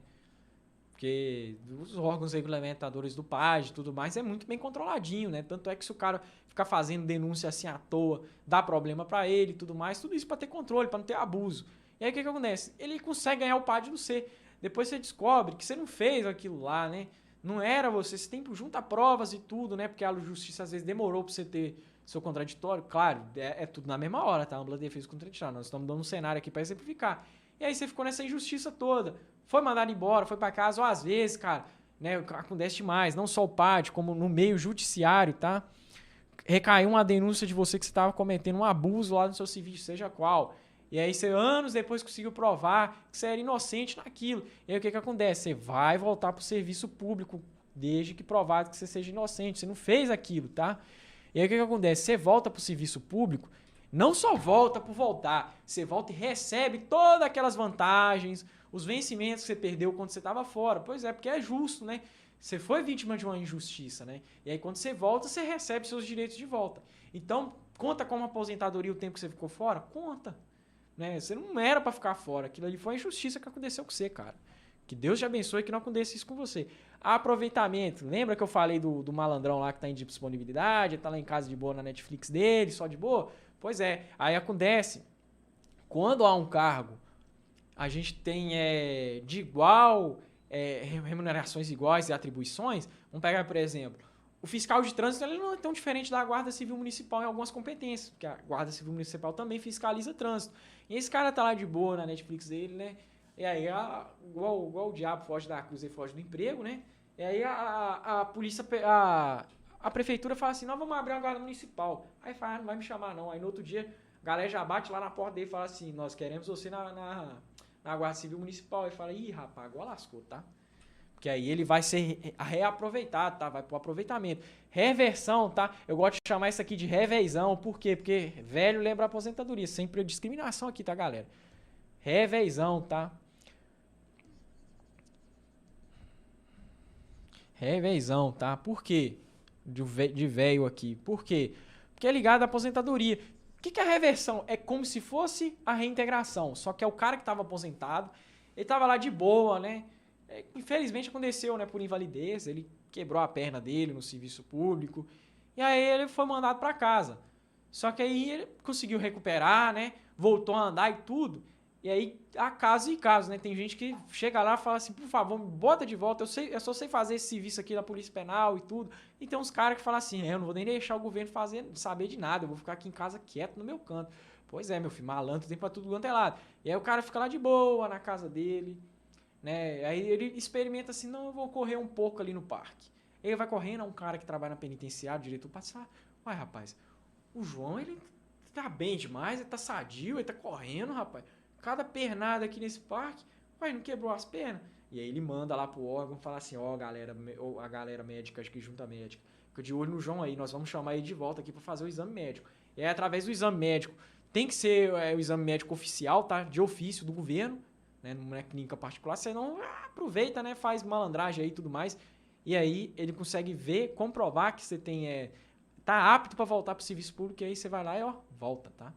Porque os órgãos regulamentadores do PAD e tudo mais é muito bem controladinho, né? Tanto é que se o cara ficar fazendo denúncia assim à toa, dá problema pra ele e tudo mais, tudo isso pra ter controle, pra não ter abuso. E aí o que acontece? Ele consegue ganhar o PAD do C. Depois você descobre que você não fez aquilo lá, né? Não era você tem que juntar provas e tudo, né? Porque a justiça às vezes demorou pra você ter seu contraditório, claro, é tudo na mesma hora, tá? Ampla defesa contraditória. Nós estamos dando um cenário aqui para exemplificar. E aí você ficou nessa injustiça toda. Foi mandado embora, foi para casa, ou às vezes, cara, né, acontece demais, não só o PAD, como no meio judiciário, tá? Recaiu uma denúncia de você que você estava cometendo um abuso lá no seu serviço, seja qual. E aí você anos depois conseguiu provar que você era inocente naquilo. E aí o que acontece? Você vai voltar para o serviço público, desde que provado que você seja inocente. Você não fez aquilo, tá? E aí o que acontece? Você volta para o serviço público, não só volta por voltar, você volta e recebe todas aquelas vantagens, os vencimentos que você perdeu quando você estava fora. Pois é, porque é justo, né? Você foi vítima de uma injustiça, né? E aí quando você volta, você recebe seus direitos de volta. Então, conta como aposentadoria o tempo que você ficou fora? Conta. Né? Você não era para ficar fora. Aquilo ali foi uma injustiça que aconteceu com você, cara. Que Deus te abençoe e que não aconteça isso com você. Aproveitamento. Lembra que eu falei do malandrão lá que tá em disponibilidade, tá lá em casa de boa na Netflix dele, só de boa? Pois é. Aí acontece, quando há um cargo, a gente tem de igual, remunerações iguais e atribuições. Vamos pegar, por exemplo, o fiscal de trânsito ele não é tão diferente da Guarda Civil Municipal em algumas competências, porque a Guarda Civil Municipal também fiscaliza trânsito. E esse cara tá lá de boa na Netflix dele, né? E aí, igual o diabo foge da cruz e foge do emprego, né? E aí a polícia, a prefeitura fala assim, nós vamos abrir uma guarda municipal. Aí fala, não vai me chamar não. Aí no outro dia, a galera já bate lá na porta dele e fala assim, nós queremos você na Guarda Civil Municipal. Aí fala, ih, rapaz, agora lascou, tá? Porque aí ele vai ser reaproveitado, tá? Vai pro aproveitamento. Reversão, tá? Eu gosto de chamar isso aqui de revezão. Por quê? Porque velho lembra a aposentadoria. Sempre discriminação aqui, tá, galera? Revezão, tá? Revezão, tá? Por quê? De velho aqui. Por quê? Porque é ligado à aposentadoria. O que é a reversão? É como se fosse a reintegração. Só que é o cara que estava aposentado, ele estava lá de boa, né? Infelizmente aconteceu, né? Por invalidez, ele quebrou a perna dele no serviço público. E aí ele foi mandado para casa. Só que aí ele conseguiu recuperar, né? Voltou a andar e tudo. E aí, há casos e casos, né? Tem gente que chega lá e fala assim, por favor, me bota de volta, eu só sei fazer esse serviço aqui da Polícia Penal e tudo. E tem uns caras que falam assim, eu não vou nem deixar o governo saber de nada, eu vou ficar aqui em casa quieto no meu canto. Pois é, meu filho, malandro tem pra tudo quanto é lado. E aí o cara fica lá de boa, na casa dele, né? Aí ele experimenta assim, não, eu vou correr um pouco ali no parque. Ele vai correndo, é um cara que trabalha na penitenciária, diretor passar. Uai, rapaz, o João, ele tá bem demais, ele tá sadio, ele tá correndo, rapaz. Cada pernada aqui nesse parque, uai, não quebrou as pernas? E aí ele manda lá pro órgão falar assim, galera, a galera médica, acho que junta médica, fica de olho no João aí, nós vamos chamar ele de volta aqui para fazer o exame médico. E aí, através do exame médico, tem que ser o exame médico oficial, tá? De ofício do governo, né? Não é clínica particular, você não aproveita, né? Faz malandragem aí e tudo mais. E aí ele consegue ver, comprovar que você tá apto para voltar pro serviço público, e aí você vai lá e volta, tá?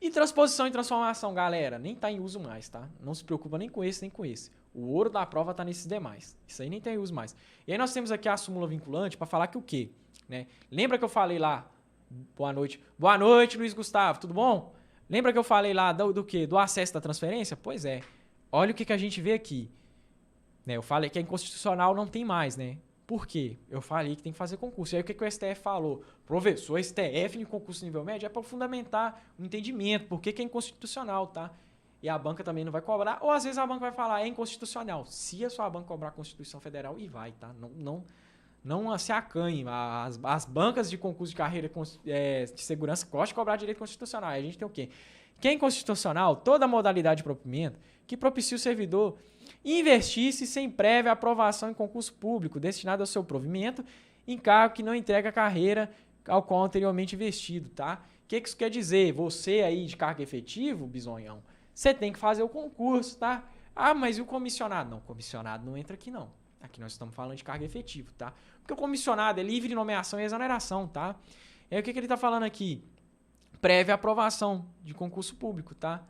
E transposição e transformação, galera, nem tá em uso mais, tá? Não se preocupa nem com esse, nem com esse. O ouro da prova tá nesses demais. Isso aí nem tem uso mais. E aí nós temos aqui a súmula vinculante para falar que o quê? Né? Lembra que eu falei lá, boa noite. Boa noite, Luiz Gustavo, tudo bom? Lembra que eu falei lá do quê? Do acesso da transferência? Pois é. Olha o que a gente vê aqui. Né? Eu falei que é inconstitucional, não tem mais, né? Por quê? Eu falei que tem que fazer concurso. E aí o que o STF falou? Professor, STF em concurso nível médio é para fundamentar o entendimento. Por que é inconstitucional, tá? E a banca também não vai cobrar. Ou às vezes a banca vai falar, é inconstitucional. Se a sua banca cobrar a Constituição Federal, e vai, tá? Não se acanhe. As bancas de concurso de carreira de segurança gostam de cobrar direito constitucional. Aí a gente tem o quê? Que é inconstitucional toda modalidade de provimento que propicia o servidor investisse sem prévia aprovação em concurso público destinado ao seu provimento em cargo que não entrega a carreira ao qual anteriormente investido, tá? O que isso quer dizer? Você aí de cargo efetivo, bisonhão, você tem que fazer o concurso, tá? Ah, mas e o comissionado? Não, o comissionado não entra aqui não. Aqui nós estamos falando de cargo efetivo, tá? Porque o comissionado é livre de nomeação e exoneração, tá? E aí o que ele está falando aqui? Prévia aprovação de concurso público, tá?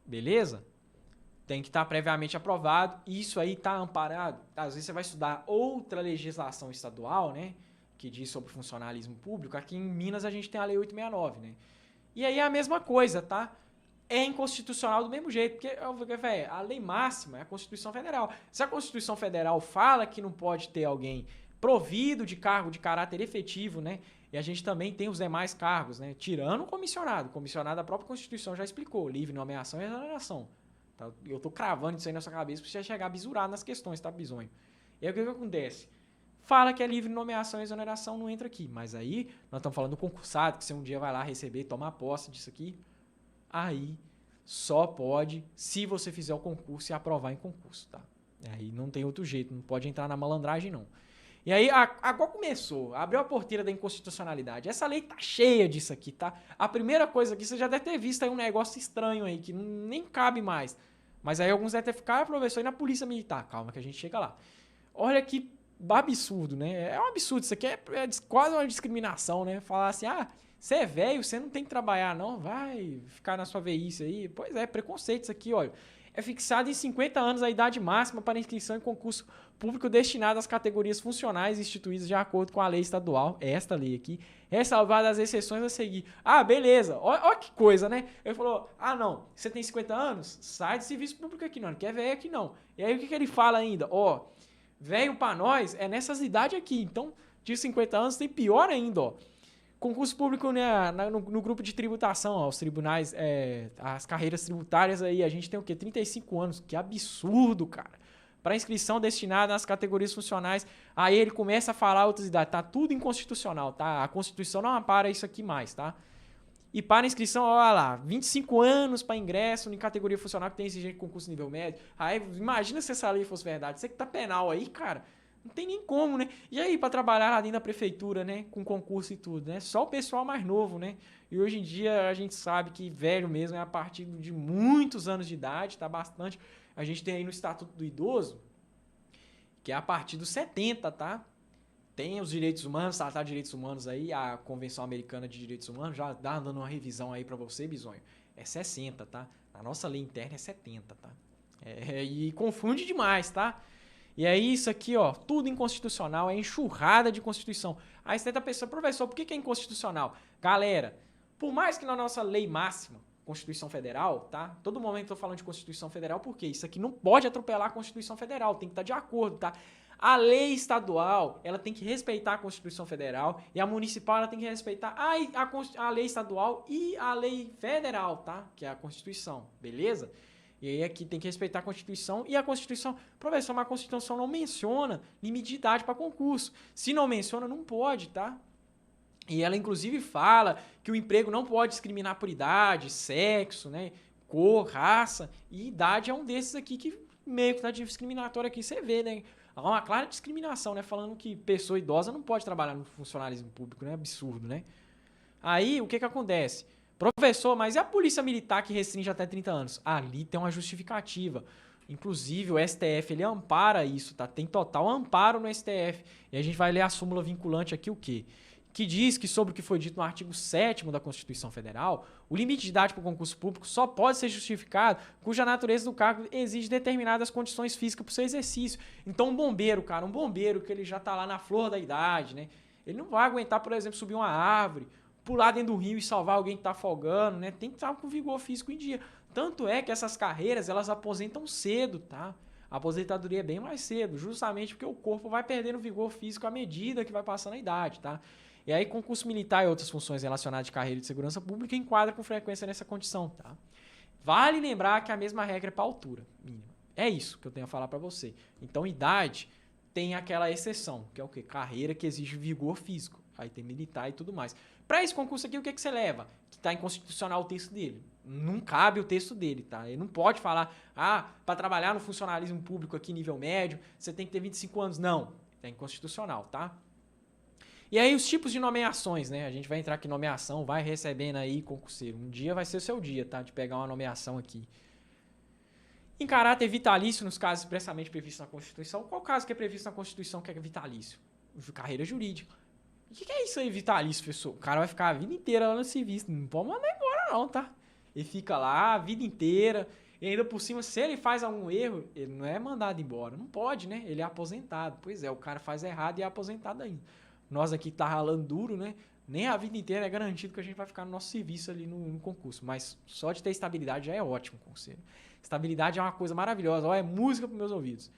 Beleza? Tem que estar previamente aprovado. Isso aí está amparado. Às vezes você vai estudar outra legislação estadual, né? Que diz sobre funcionalismo público. Aqui em Minas a gente tem a Lei 869, né? E aí é a mesma coisa, tá? É inconstitucional do mesmo jeito. Porque, velho, a lei máxima é a Constituição Federal. Se a Constituição Federal fala que não pode ter alguém provido de cargo de caráter efetivo, né? E a gente também tem os demais cargos, né? Tirando o comissionado. O comissionado, a própria Constituição já explicou. Livre nomeação e exoneração. Tá? Eu tô cravando isso aí na sua cabeça pra você chegar bisurado nas questões, tá, Bisonho? E aí o que acontece? Fala que é livre nomeação e exoneração, não entra aqui. Mas aí, nós estamos falando do concursado, que você um dia vai lá receber, tomar posse disso aqui. Aí, só pode se você fizer o concurso e aprovar em concurso, tá? Aí não tem outro jeito, não pode entrar na malandragem, não. E aí, agora começou, abriu a porteira da inconstitucionalidade. Essa lei tá cheia disso aqui, tá? A primeira coisa aqui, você já deve ter visto aí um negócio estranho aí, que nem cabe mais. Mas aí alguns devem ter ficado, professor, e na polícia militar? Calma que a gente chega lá. Olha que absurdo, né? É um absurdo, isso aqui é quase uma discriminação, né? Falar assim, você é velho, você não tem que trabalhar, não, vai ficar na sua velhice aí. Pois é, preconceito isso aqui, olha. É fixado em 50 anos a idade máxima para inscrição em concurso público destinado às categorias funcionais instituídas de acordo com a lei estadual, esta lei aqui, ressalvadas as exceções a seguir. Beleza, olha que coisa, né? Ele falou, não, você tem 50 anos? Sai de serviço público aqui, não quer velho aqui não. E aí o que ele fala ainda? Velho para nós é nessas idades aqui, então de 50 anos tem pior ainda, ó. Concurso público, né, no grupo de tributação, os tribunais, as carreiras tributárias aí, a gente tem o quê? 35 anos. Que absurdo, cara. Para inscrição destinada às categorias funcionais, aí ele começa a falar outras idades. Tá tudo inconstitucional, tá? A Constituição não ampara isso aqui mais, tá? E para inscrição, olha lá, 25 anos para ingresso em categoria funcional que tem exigente de concurso nível médio. Aí, imagina se essa lei fosse verdade. Você que tá penal aí, cara. Não tem nem como, né? E aí, para trabalhar lá dentro da prefeitura, né? Com concurso e tudo, né? Só o pessoal mais novo, né? E hoje em dia a gente sabe que velho mesmo é a partir de muitos anos de idade, tá bastante. A gente tem aí no Estatuto do Idoso, que é a partir dos 70, tá? Tem os direitos humanos, Tratado de Direitos Humanos aí, a Convenção Americana de Direitos Humanos, já dando uma revisão aí para você, Bisonho. É 60, tá? A nossa lei interna é 70, tá? E confunde demais, tá? E aí isso aqui, ó, tudo inconstitucional, é enxurrada de Constituição. Aí você tenta pensar, professor, por que é inconstitucional? Galera, por mais que na nossa lei máxima, Constituição Federal, tá? Todo momento eu tô falando de Constituição Federal, porque isso aqui não pode atropelar a Constituição Federal, tem que estar de acordo, tá? A lei estadual, ela tem que respeitar a Constituição Federal e a municipal, ela tem que respeitar a lei estadual e a lei federal, tá? Que é a Constituição, beleza? E aí aqui tem que respeitar a Constituição e a Constituição... Professor, mas a Constituição não menciona limite de idade para concurso. Se não menciona, não pode, tá? E ela, inclusive, fala que o emprego não pode discriminar por idade, sexo, né? Cor, raça. E idade é um desses aqui que meio que tá discriminatório aqui. Você vê, né? Há uma clara discriminação, né? Falando que pessoa idosa não pode trabalhar no funcionalismo público, né? Absurdo, né? Aí, o que acontece? Professor, mas e a polícia militar que restringe até 30 anos? Ali tem uma justificativa. Inclusive, o STF, ele ampara isso, tá? Tem total amparo no STF. E a gente vai ler a súmula vinculante aqui, o quê? Que diz que, sobre o que foi dito no artigo 7º da Constituição Federal, o limite de idade para o concurso público só pode ser justificado cuja natureza do cargo exige determinadas condições físicas para o seu exercício. Então, um bombeiro, cara, um bombeiro que ele já tá lá na flor da idade, né? Ele não vai aguentar, por exemplo, subir uma árvore, pular dentro do rio e salvar alguém que está afogando, né? Tem que estar com vigor físico em dia. Tanto é que essas carreiras, elas aposentam cedo, tá? A aposentadoria é bem mais cedo, justamente porque o corpo vai perdendo vigor físico à medida que vai passando a idade, tá? E aí, concurso militar e outras funções relacionadas de carreira de segurança pública enquadra com frequência nessa condição, tá? Vale lembrar que a mesma regra é para altura mínima. É isso que eu tenho a falar para você. Então, idade tem aquela exceção, que é o quê? Carreira que exige vigor físico. Aí tem militar e tudo mais. Para esse concurso aqui, o que você leva? Que está inconstitucional o texto dele. Não cabe o texto dele, tá? Ele não pode falar, para trabalhar no funcionalismo público aqui nível médio, você tem que ter 25 anos. Não, é inconstitucional, tá? E aí os tipos de nomeações, né? A gente vai entrar aqui em nomeação, vai recebendo aí concurseiro. Um dia vai ser o seu dia, tá? De pegar uma nomeação aqui. Em caráter vitalício, nos casos expressamente previstos na Constituição. Qual caso que é previsto na Constituição que é vitalício? Carreira jurídica. O que é isso aí, vitalício, professor? O cara vai ficar a vida inteira lá no serviço. Não pode mandar embora não, tá? Ele fica lá a vida inteira. E ainda por cima, se ele faz algum erro, ele não é mandado embora. Não pode, né? Ele é aposentado. Pois é, o cara faz errado e é aposentado ainda. Nós aqui tá ralando duro, né? Nem a vida inteira é garantido que a gente vai ficar no nosso serviço ali no concurso. Mas só de ter estabilidade já é ótimo, conselho. Estabilidade é uma coisa maravilhosa. Ó, é música para meus ouvidos.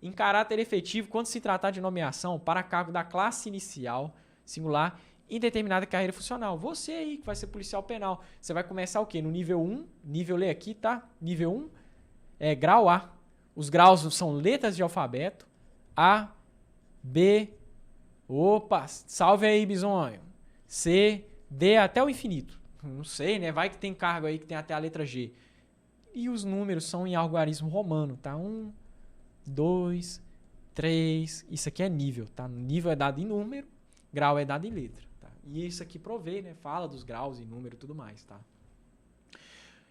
Em caráter efetivo, quando se tratar de nomeação para cargo da classe inicial, singular, em determinada carreira funcional. Você aí que vai ser policial penal, você vai começar o quê? No nível 1, nível lê aqui, tá? Nível 1 é grau A. Os graus são letras de alfabeto. A, B, opa, salve aí, bisonho. C, D até o infinito. Não sei, né? Vai que tem cargo aí que tem até a letra G. E os números são em algarismo romano, tá? 1, 2, 3. Isso aqui é nível, tá? Nível é dado em número, grau é dado em letra. Tá? E isso aqui provê, né? Fala dos graus em número e tudo mais, tá?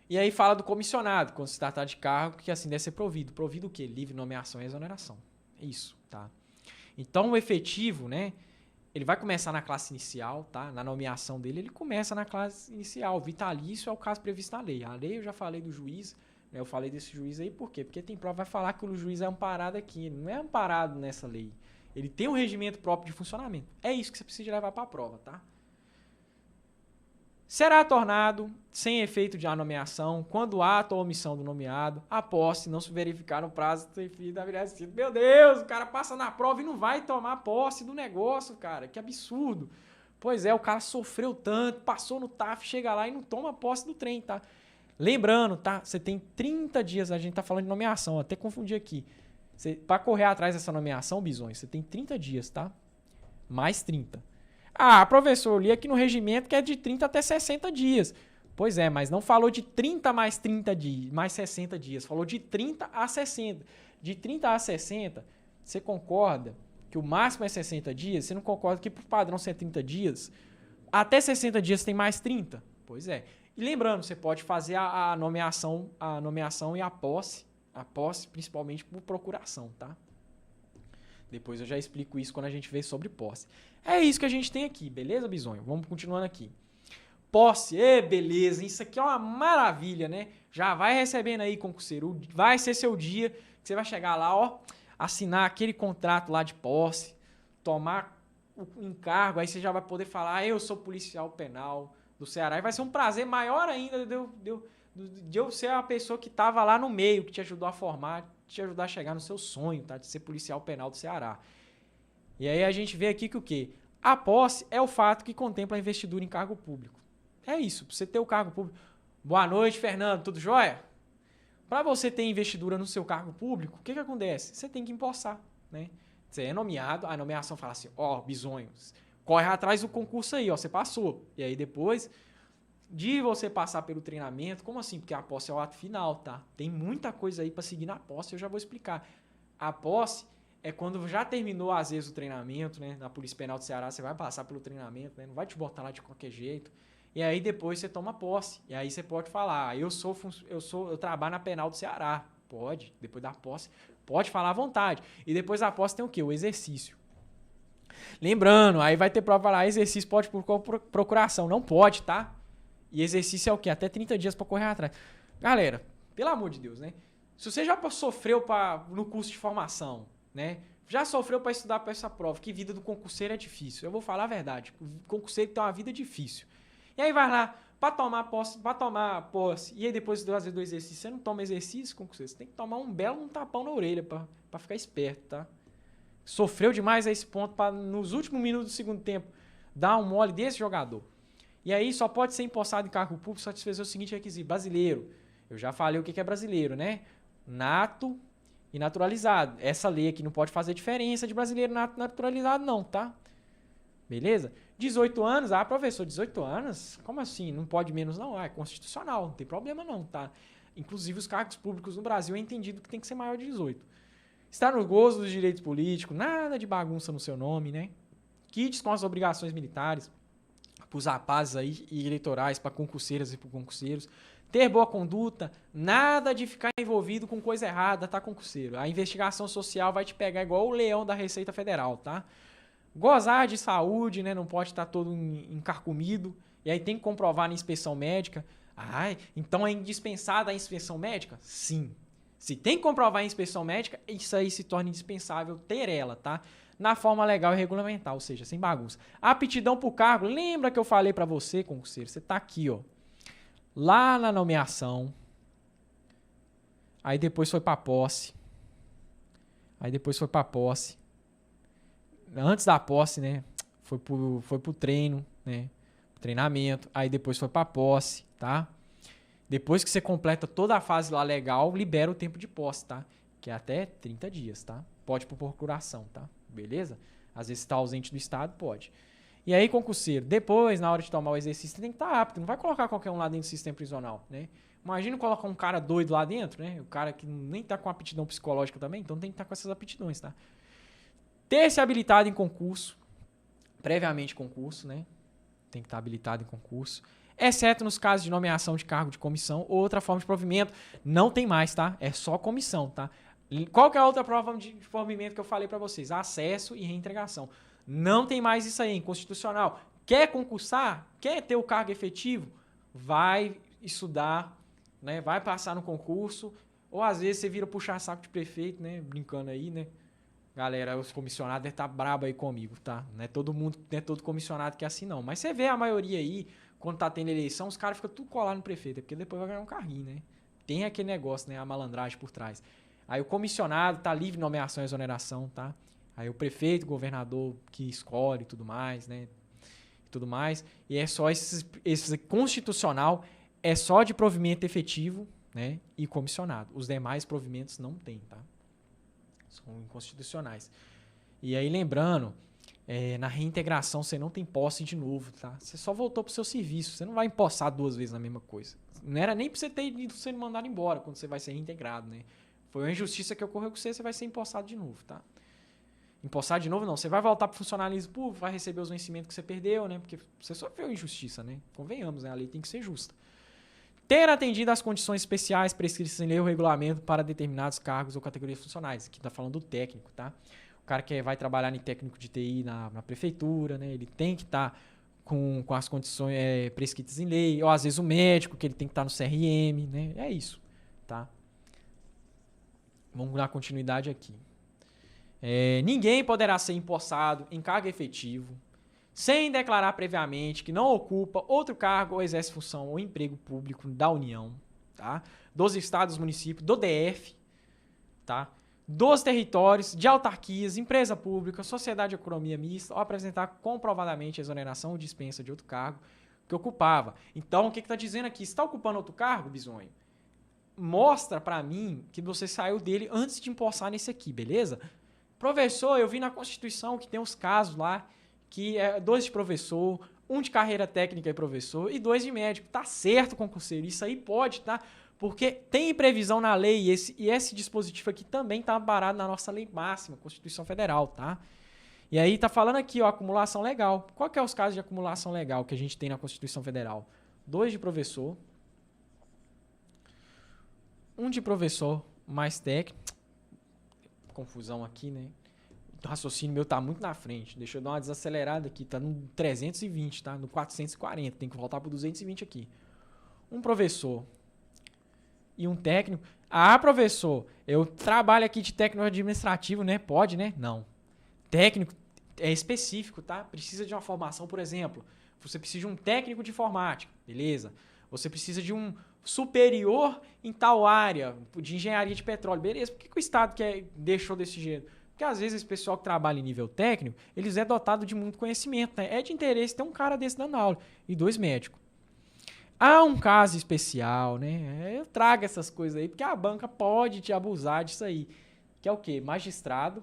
E aí fala do comissionado, quando se tratar de cargo, que assim deve ser provido. Provido o quê? Livre nomeação e exoneração. É isso, tá? Então o efetivo, né? Ele vai começar na classe inicial, tá? Na nomeação dele, ele começa na classe inicial. Vitalício é o caso previsto na lei. A lei eu já falei do juiz, né? Eu falei desse juiz aí por quê? Porque tem prova vai falar que o juiz é amparado aqui. Ele não é amparado nessa lei. Ele tem um regimento próprio de funcionamento. É isso que você precisa levar para a prova, tá? Será tornado sem efeito de nomeação quando ato ou omissão do nomeado, a posse não se verificar no prazo definido da virada. Meu Deus, o cara passa na prova e não vai tomar posse do negócio, cara. Que absurdo. Pois é, o cara sofreu tanto, passou no TAF, chega lá e não toma posse do trem, tá? Lembrando, tá? Você tem 30 dias, a gente tá falando de nomeação, até confundi aqui. Para correr atrás dessa nomeação, Bisões, você tem 30 dias, tá? Mais 30. Ah, professor, eu li aqui no regimento que é de 30 até 60 dias. Pois é, mas não falou de 30 mais 30 dias, mais 60 dias. Falou de 30 a 60. De 30 a 60, você concorda que o máximo é 60 dias? Você não concorda que por padrão são 30 dias? Até 60 dias tem mais 30? Pois é. E lembrando, você pode fazer a nomeação e a posse principalmente por procuração, tá? Depois eu já explico isso quando a gente vê sobre posse. É isso que a gente tem aqui, beleza, Bisonho? Vamos continuando aqui. Posse, beleza, isso aqui é uma maravilha, né? Já vai recebendo aí, concurseiro. Vai ser seu dia que você vai chegar lá, ó, assinar aquele contrato lá de posse, tomar o encargo, aí você já vai poder falar, eu sou policial penal do Ceará. E vai ser um prazer maior ainda de eu ser a pessoa que estava lá no meio, que te ajudou a formar, te ajudar a chegar no seu sonho, tá? De ser policial penal do Ceará. E aí a gente vê aqui que o quê? A posse é o fato que contempla a investidura em cargo público. É isso, pra você ter o cargo público. Boa noite, Fernando, tudo jóia? Para você ter investidura no seu cargo público, o que acontece? Você tem que empossar, né? Você é nomeado, a nomeação fala assim, bisonhos, corre atrás do concurso aí, você passou. E aí depois de você passar pelo treinamento, como assim? Porque a posse é o ato final, tá? Tem muita coisa aí para seguir na posse, eu já vou explicar. A posse é quando já terminou, às vezes, o treinamento, né? Na Polícia Penal do Ceará, você vai passar pelo treinamento, né? Não vai te botar lá de qualquer jeito. E aí depois você toma posse. E aí você pode falar, eu trabalho na Penal do Ceará. Pode, depois da posse, pode falar à vontade. E depois da posse tem o quê? O exercício. Lembrando, aí vai ter prova lá, exercício pode por procuração. Não pode, tá? E exercício é o quê? Até 30 dias para correr atrás. Galera, pelo amor de Deus, né? Se você já sofreu no curso de formação, né? Já sofreu para estudar para essa prova, que vida do concurseiro é difícil. Eu vou falar a verdade. O concurseiro tem uma vida difícil. E aí vai lá, para tomar posse, e aí depois de fazer do exercício, você não toma exercício, concurseiro, você tem que tomar um belo tapão na orelha para ficar esperto, tá? Sofreu demais a esse ponto para, nos últimos minutos do segundo tempo, dar um mole desse jogador. E aí só pode ser empossado em cargo público satisfazer o seguinte requisito, brasileiro. Eu já falei o que é brasileiro, né? Nato e naturalizado. Essa lei aqui não pode fazer diferença de brasileiro nato e naturalizado não, tá? Beleza? 18 anos, professor, 18 anos? Como assim? Não pode menos não? É constitucional, não tem problema não, tá? Inclusive os cargos públicos no Brasil é entendido que tem que ser maior de 18. Está no gozo dos direitos políticos, nada de bagunça no seu nome, né? Kits com as obrigações militares, para os rapazes aí e eleitorais, para concurseiras e para concurseiros. Ter boa conduta, nada de ficar envolvido com coisa errada, tá, concurseiro? A investigação social vai te pegar igual o leão da Receita Federal, tá? Gozar de saúde, né? Não pode estar todo encarcomido. E aí tem que comprovar na inspeção médica. Então é indispensada a inspeção médica? Sim. Se tem que comprovar a inspeção médica, isso aí se torna indispensável ter ela, tá? Na forma legal e regulamentar, ou seja, sem bagunça. Aptidão para o cargo, lembra que eu falei para você, concurseiro? Você tá aqui, ó. Lá na nomeação. Aí depois foi para posse. Antes da posse, né? Foi pro treino. né? Treinamento, aí depois foi para posse, tá? Depois que você completa toda a fase lá legal, libera o tempo de posse, tá? Que é até 30 dias, tá? Pode por procuração, tá? Beleza? Às vezes está ausente do estado, pode. E aí, concurseiro, depois, na hora de tomar o exercício, você tem que estar apto. Não vai colocar qualquer um lá dentro do sistema prisional, né? Imagina colocar um cara doido lá dentro, né? O cara que nem tá com aptidão psicológica também, então tem que estar com essas aptidões, tá? Ter se habilitado em concurso, previamente concurso, né? Tem que estar habilitado em concurso. Exceto nos casos de nomeação de cargo de comissão ou outra forma de provimento. Não tem mais, tá? É só comissão, tá? Qual que é a outra prova de provimento que eu falei para vocês? Acesso e reintegração. Não tem mais isso aí, inconstitucional. Quer concursar? Quer ter o cargo efetivo? Vai estudar, né? Vai passar no concurso. Ou às vezes você vira puxar saco de prefeito, né? Brincando aí, né? Galera, os comissionados devem estar brabo aí comigo, tá? Não é todo mundo, não é todo comissionado que é assim, não. Mas você vê a maioria aí, quando tá tendo eleição, os caras ficam tudo colado no prefeito, porque depois vai ganhar um carrinho, né? Tem aquele negócio, né? A malandragem por trás. Aí o comissionado tá livre de nomeação e exoneração, tá? Aí o prefeito, o governador que escolhe e tudo mais, né? Tudo mais. E é só esse constitucional, é só de provimento efetivo, né? E comissionado. Os demais provimentos não tem, tá? São inconstitucionais. E aí, lembrando, na reintegração você não tem posse de novo, tá? Você só voltou pro seu serviço. Você não vai empossar 2 vezes na mesma coisa. Não era nem pra você ter ido sendo mandado embora quando você vai ser reintegrado, né? Foi uma injustiça que ocorreu com você, você vai ser empossado de novo, tá? Empossado de novo, não. Você vai voltar pro funcionalismo público, vai receber os vencimentos que você perdeu, né? Porque você sofreu injustiça, né? Convenhamos, né? A lei tem que ser justa. Ter atendido às condições especiais prescritas em lei ou regulamento para determinados cargos ou categorias funcionais. Aqui está falando do técnico, tá? O cara que vai trabalhar em técnico de TI na prefeitura, né? Ele tem que estar com as condições prescritas em lei. Ou às vezes o médico, que ele tem que estar no CRM, né? É isso, tá? Vamos dar continuidade aqui. Ninguém poderá ser empossado em cargo efetivo sem declarar previamente que não ocupa outro cargo ou exerce função ou emprego público da União, tá? Dos estados, municípios, do DF, tá? Dos territórios, de autarquias, empresa pública, sociedade de economia mista, ou apresentar comprovadamente a exoneração ou dispensa de outro cargo que ocupava. Então, o que está dizendo aqui? Você está ocupando outro cargo, Bisonho? Mostra para mim que você saiu dele antes de empossar nesse aqui, beleza? Professor, eu vi na Constituição que tem uns casos lá que é 2 de professor, 1 de carreira técnica e professor e 2 de médico. Tá certo, concurseiro, isso aí pode, tá? Porque tem previsão na lei e esse dispositivo aqui também tá parado na nossa lei máxima, Constituição Federal, tá? E aí tá falando aqui, ó, acumulação legal. Qual que é os casos de acumulação legal que a gente tem na Constituição Federal? 2 de professor, 1 de professor mais técnico. Confusão aqui, né? O raciocínio meu tá muito na frente. Deixa eu dar uma desacelerada aqui. Tá no 320, tá? No 440. Tem que voltar pro 220 aqui. Um professor e um técnico. Ah, professor, eu trabalho aqui de técnico administrativo, né? Pode, né? Não. Técnico é específico, tá? Precisa de uma formação, por exemplo. Você precisa de um técnico de informática, beleza? Você precisa de um superior em tal área, de engenharia de petróleo, beleza? Por que o Estado deixou desse jeito? Porque às vezes esse pessoal que trabalha em nível técnico, eles é dotado de muito conhecimento, né? É de interesse ter um cara desse dando aula e 2 médicos. Há um caso especial, né? Eu trago essas coisas aí, porque a banca pode te abusar disso aí. Que é o quê? Magistrado,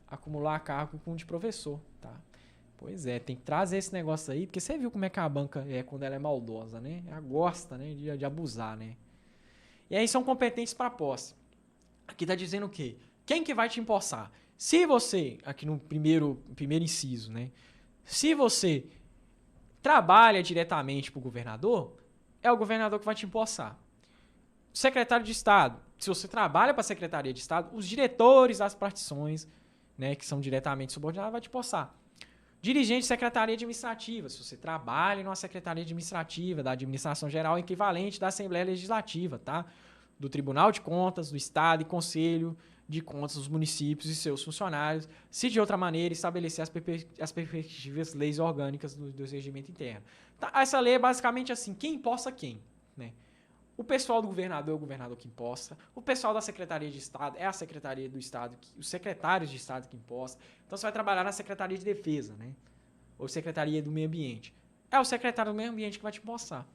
acumular cargo com de professor, tá? Pois é, tem que trazer esse negócio aí, porque você viu como é que a banca é quando ela é maldosa, né? Ela gosta, né, de abusar, né? E aí são competentes para posse. Aqui tá dizendo o quê? Quem que vai te empossar? Se você, aqui no primeiro inciso, né? Se você trabalha diretamente para o governador, é o governador que vai te empossar. Secretário de Estado, se você trabalha para a Secretaria de Estado, os diretores das partições, né, que são diretamente subordinados, vai te empossar. Dirigente de Secretaria Administrativa, se você trabalha numa Secretaria Administrativa da Administração Geral equivalente da Assembleia Legislativa, tá? Do Tribunal de Contas, do Estado e Conselho de Contas dos municípios e seus funcionários, se de outra maneira estabelecer as perspectivas leis orgânicas do regimento interno. Tá? Essa lei é basicamente assim, quem imposta quem, né? O pessoal do governador é o governador que imposta, o pessoal da Secretaria de Estado é a Secretaria do Estado, os secretários de Estado que imposta. Então você vai trabalhar na Secretaria de Defesa, né? ou Secretaria do Meio Ambiente? É o secretário do Meio Ambiente que vai te empossar.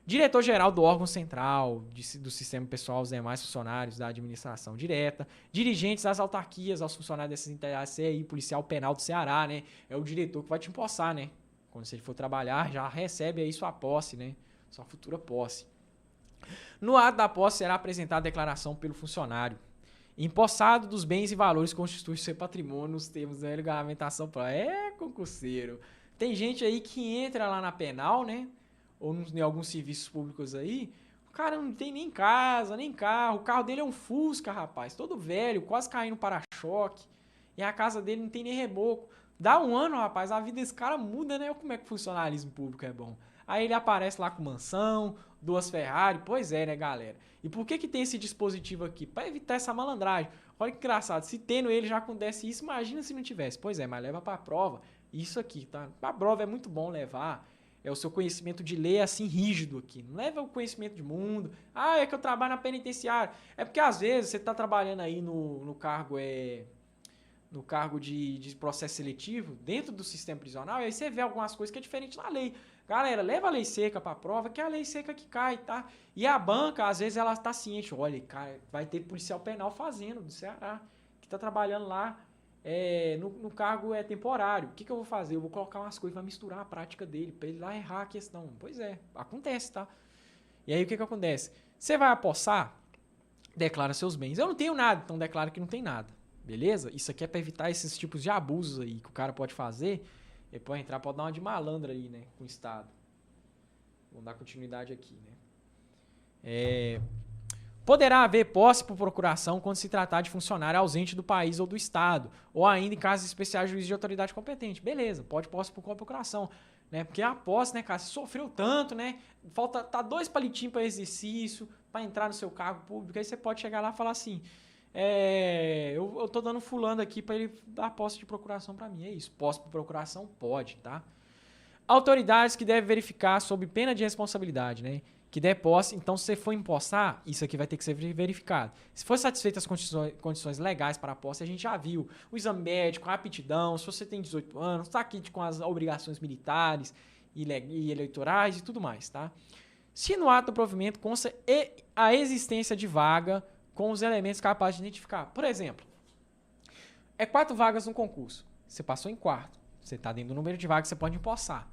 Diretor-geral do órgão central, do sistema pessoal aos demais funcionários da administração direta, dirigentes das autarquias, aos funcionários dessas entidades, aí, policial penal do Ceará, né? É o diretor que vai te empossar, né? Quando você for trabalhar, já recebe aí sua posse, né? Sua futura posse. No ato da posse será apresentada a declaração pelo funcionário. Empossado dos bens e valores que constituem seu patrimônio nos termos da regulamentação. Concurseiro. Tem gente aí que entra lá na penal, né? Ou em alguns serviços públicos aí, o cara não tem nem casa, nem carro. O carro dele é um Fusca, rapaz. Todo velho, quase caindo para-choque. E a casa dele não tem nem reboco. Dá um ano, rapaz, a vida desse cara muda, né? Como é que o funcionalismo público é bom. Aí ele aparece lá com mansão, 2 Ferrari. Pois é, né, galera? E por que tem esse dispositivo aqui? Para evitar essa malandragem. Olha que engraçado. Se tendo ele já acontece isso, imagina se não tivesse. Pois é, mas leva para a prova isso aqui, tá? A prova é muito bom levar. É o seu conhecimento de lei assim rígido aqui. Não leva o conhecimento de mundo. Ah, é que eu trabalho na penitenciária. É porque às vezes você está trabalhando aí no cargo de processo seletivo, dentro do sistema prisional, e aí você vê algumas coisas que é diferente da lei. Galera, leva a lei seca para a prova, que é a lei seca que cai, tá? E a banca, às vezes, ela está ciente. Olha, cara, vai ter policial penal fazendo do Ceará, que está trabalhando lá. No cargo temporário. O que eu vou fazer? Eu vou colocar umas coisas, vai misturar a prática dele, para ele lá errar a questão. Pois é, acontece, tá? E aí o que acontece? Você vai apossar, declara seus bens. Eu não tenho nada, então declara que não tem nada. Beleza? Isso aqui é para evitar esses tipos de abusos aí que o cara pode fazer. Ele pode entrar, pode dar uma de malandro aí, né? Com o Estado. Vamos dar continuidade aqui, né? Poderá haver posse por procuração quando se tratar de funcionário ausente do país ou do Estado, ou ainda em casos especiais juiz de autoridade competente. Beleza, pode posse por procuração, né? Porque a posse, né, cara, você sofreu tanto, né? Tá 2 palitinhos para exercício, para entrar no seu cargo público, aí você pode chegar lá e falar assim, eu tô dando fulano aqui para ele dar posse de procuração para mim. É isso, posse por procuração pode, tá? Autoridades que devem verificar sob pena de responsabilidade, né? Que der posse, então se você for empossar, isso aqui vai ter que ser verificado. Se for satisfeitas as condições legais para a posse, a gente já viu o exame médico, a aptidão, se você tem 18 anos, está aqui com as obrigações militares e eleitorais e tudo mais, tá? Se no ato do provimento consta a existência de vaga com os elementos capazes de identificar. Por exemplo, 4 vagas no concurso, você passou em 4º, você está dentro do número de vagas que você pode empossar.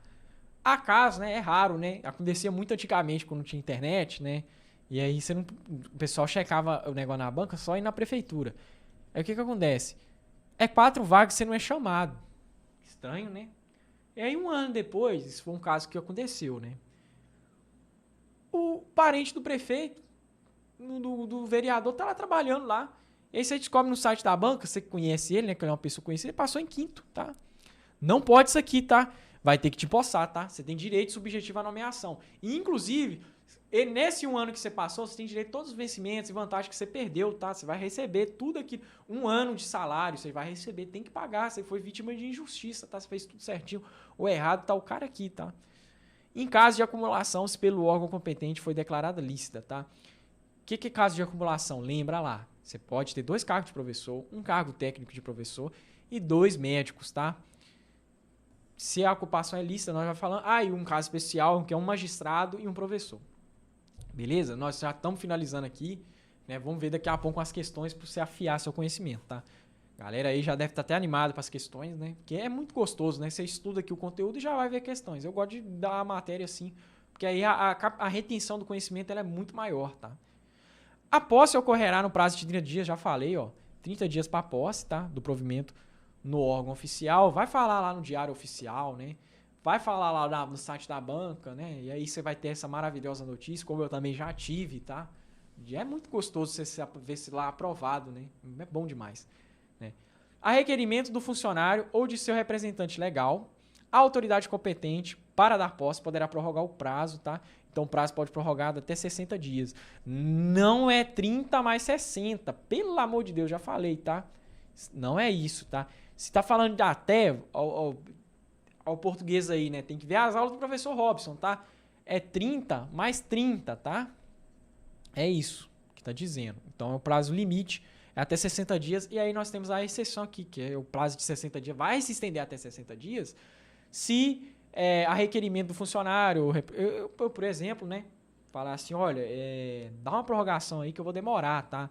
Acaso, né? É raro, né? Acontecia muito antigamente quando não tinha internet, né? E aí o pessoal checava o negócio na banca só ir na prefeitura. Aí o que acontece? 4 vagas você não é chamado. Estranho, né? E aí 1 ano depois, isso foi um caso que aconteceu, né? O parente do prefeito, do vereador, tá lá trabalhando lá. E aí você descobre no site da banca, você conhece ele, né? Que ele é uma pessoa conhecida, ele passou em 5º, tá? Não pode isso aqui, tá? Vai ter que te empossar, tá? Você tem direito subjetivo à nomeação. E, inclusive, nesse 1 ano que você passou, você tem direito a todos os vencimentos e vantagens que você perdeu, tá? Você vai receber tudo aquilo. 1 ano de salário, você vai receber, tem que pagar. Você foi vítima de injustiça, tá? Você fez tudo certinho. O errado tá o cara aqui, tá? Em caso de acumulação, se pelo órgão competente foi declarada lícita, tá? O que é caso de acumulação? Lembra lá. Você pode ter 2 cargos de professor, 1 cargo técnico de professor e 2 médicos, tá? Se a ocupação é lícita, nós já falamos. E um caso especial, que é um magistrado e um professor. Beleza? Nós já estamos finalizando aqui, né? Vamos ver daqui a pouco as questões para você afiar seu conhecimento, tá? Galera aí já deve estar até animada para as questões, né? Porque é muito gostoso, né? Você estuda aqui o conteúdo e já vai ver questões. Eu gosto de dar a matéria assim, porque aí a retenção do conhecimento ela é muito maior, tá? A posse ocorrerá no prazo de 30 dias, já falei, ó. 30 dias para a posse, tá? Do provimento no órgão oficial, vai falar lá no diário oficial, né? Vai falar lá no site da banca, né? E aí você vai ter essa maravilhosa notícia, como eu também já tive, tá? É muito gostoso você ver se lá aprovado, né? É bom demais, né? A requerimento do funcionário ou de seu representante legal, a autoridade competente para dar posse poderá prorrogar o prazo, tá? Então o prazo pode prorrogar até 60 dias. Não é 30 mais 60. Pelo amor de Deus, já falei, tá? Não é isso, tá? Se tá falando de até, ao português aí, né? Tem que ver as aulas do professor Robson, tá? É 30 mais 30, tá? É isso que tá dizendo. Então, é o prazo limite, é até 60 dias. E aí nós temos a exceção aqui, que é o prazo de 60 dias. Vai se estender até 60 dias Se a requerimento do funcionário, eu, por exemplo, né, falar assim, olha, dá uma prorrogação aí que eu vou demorar, tá?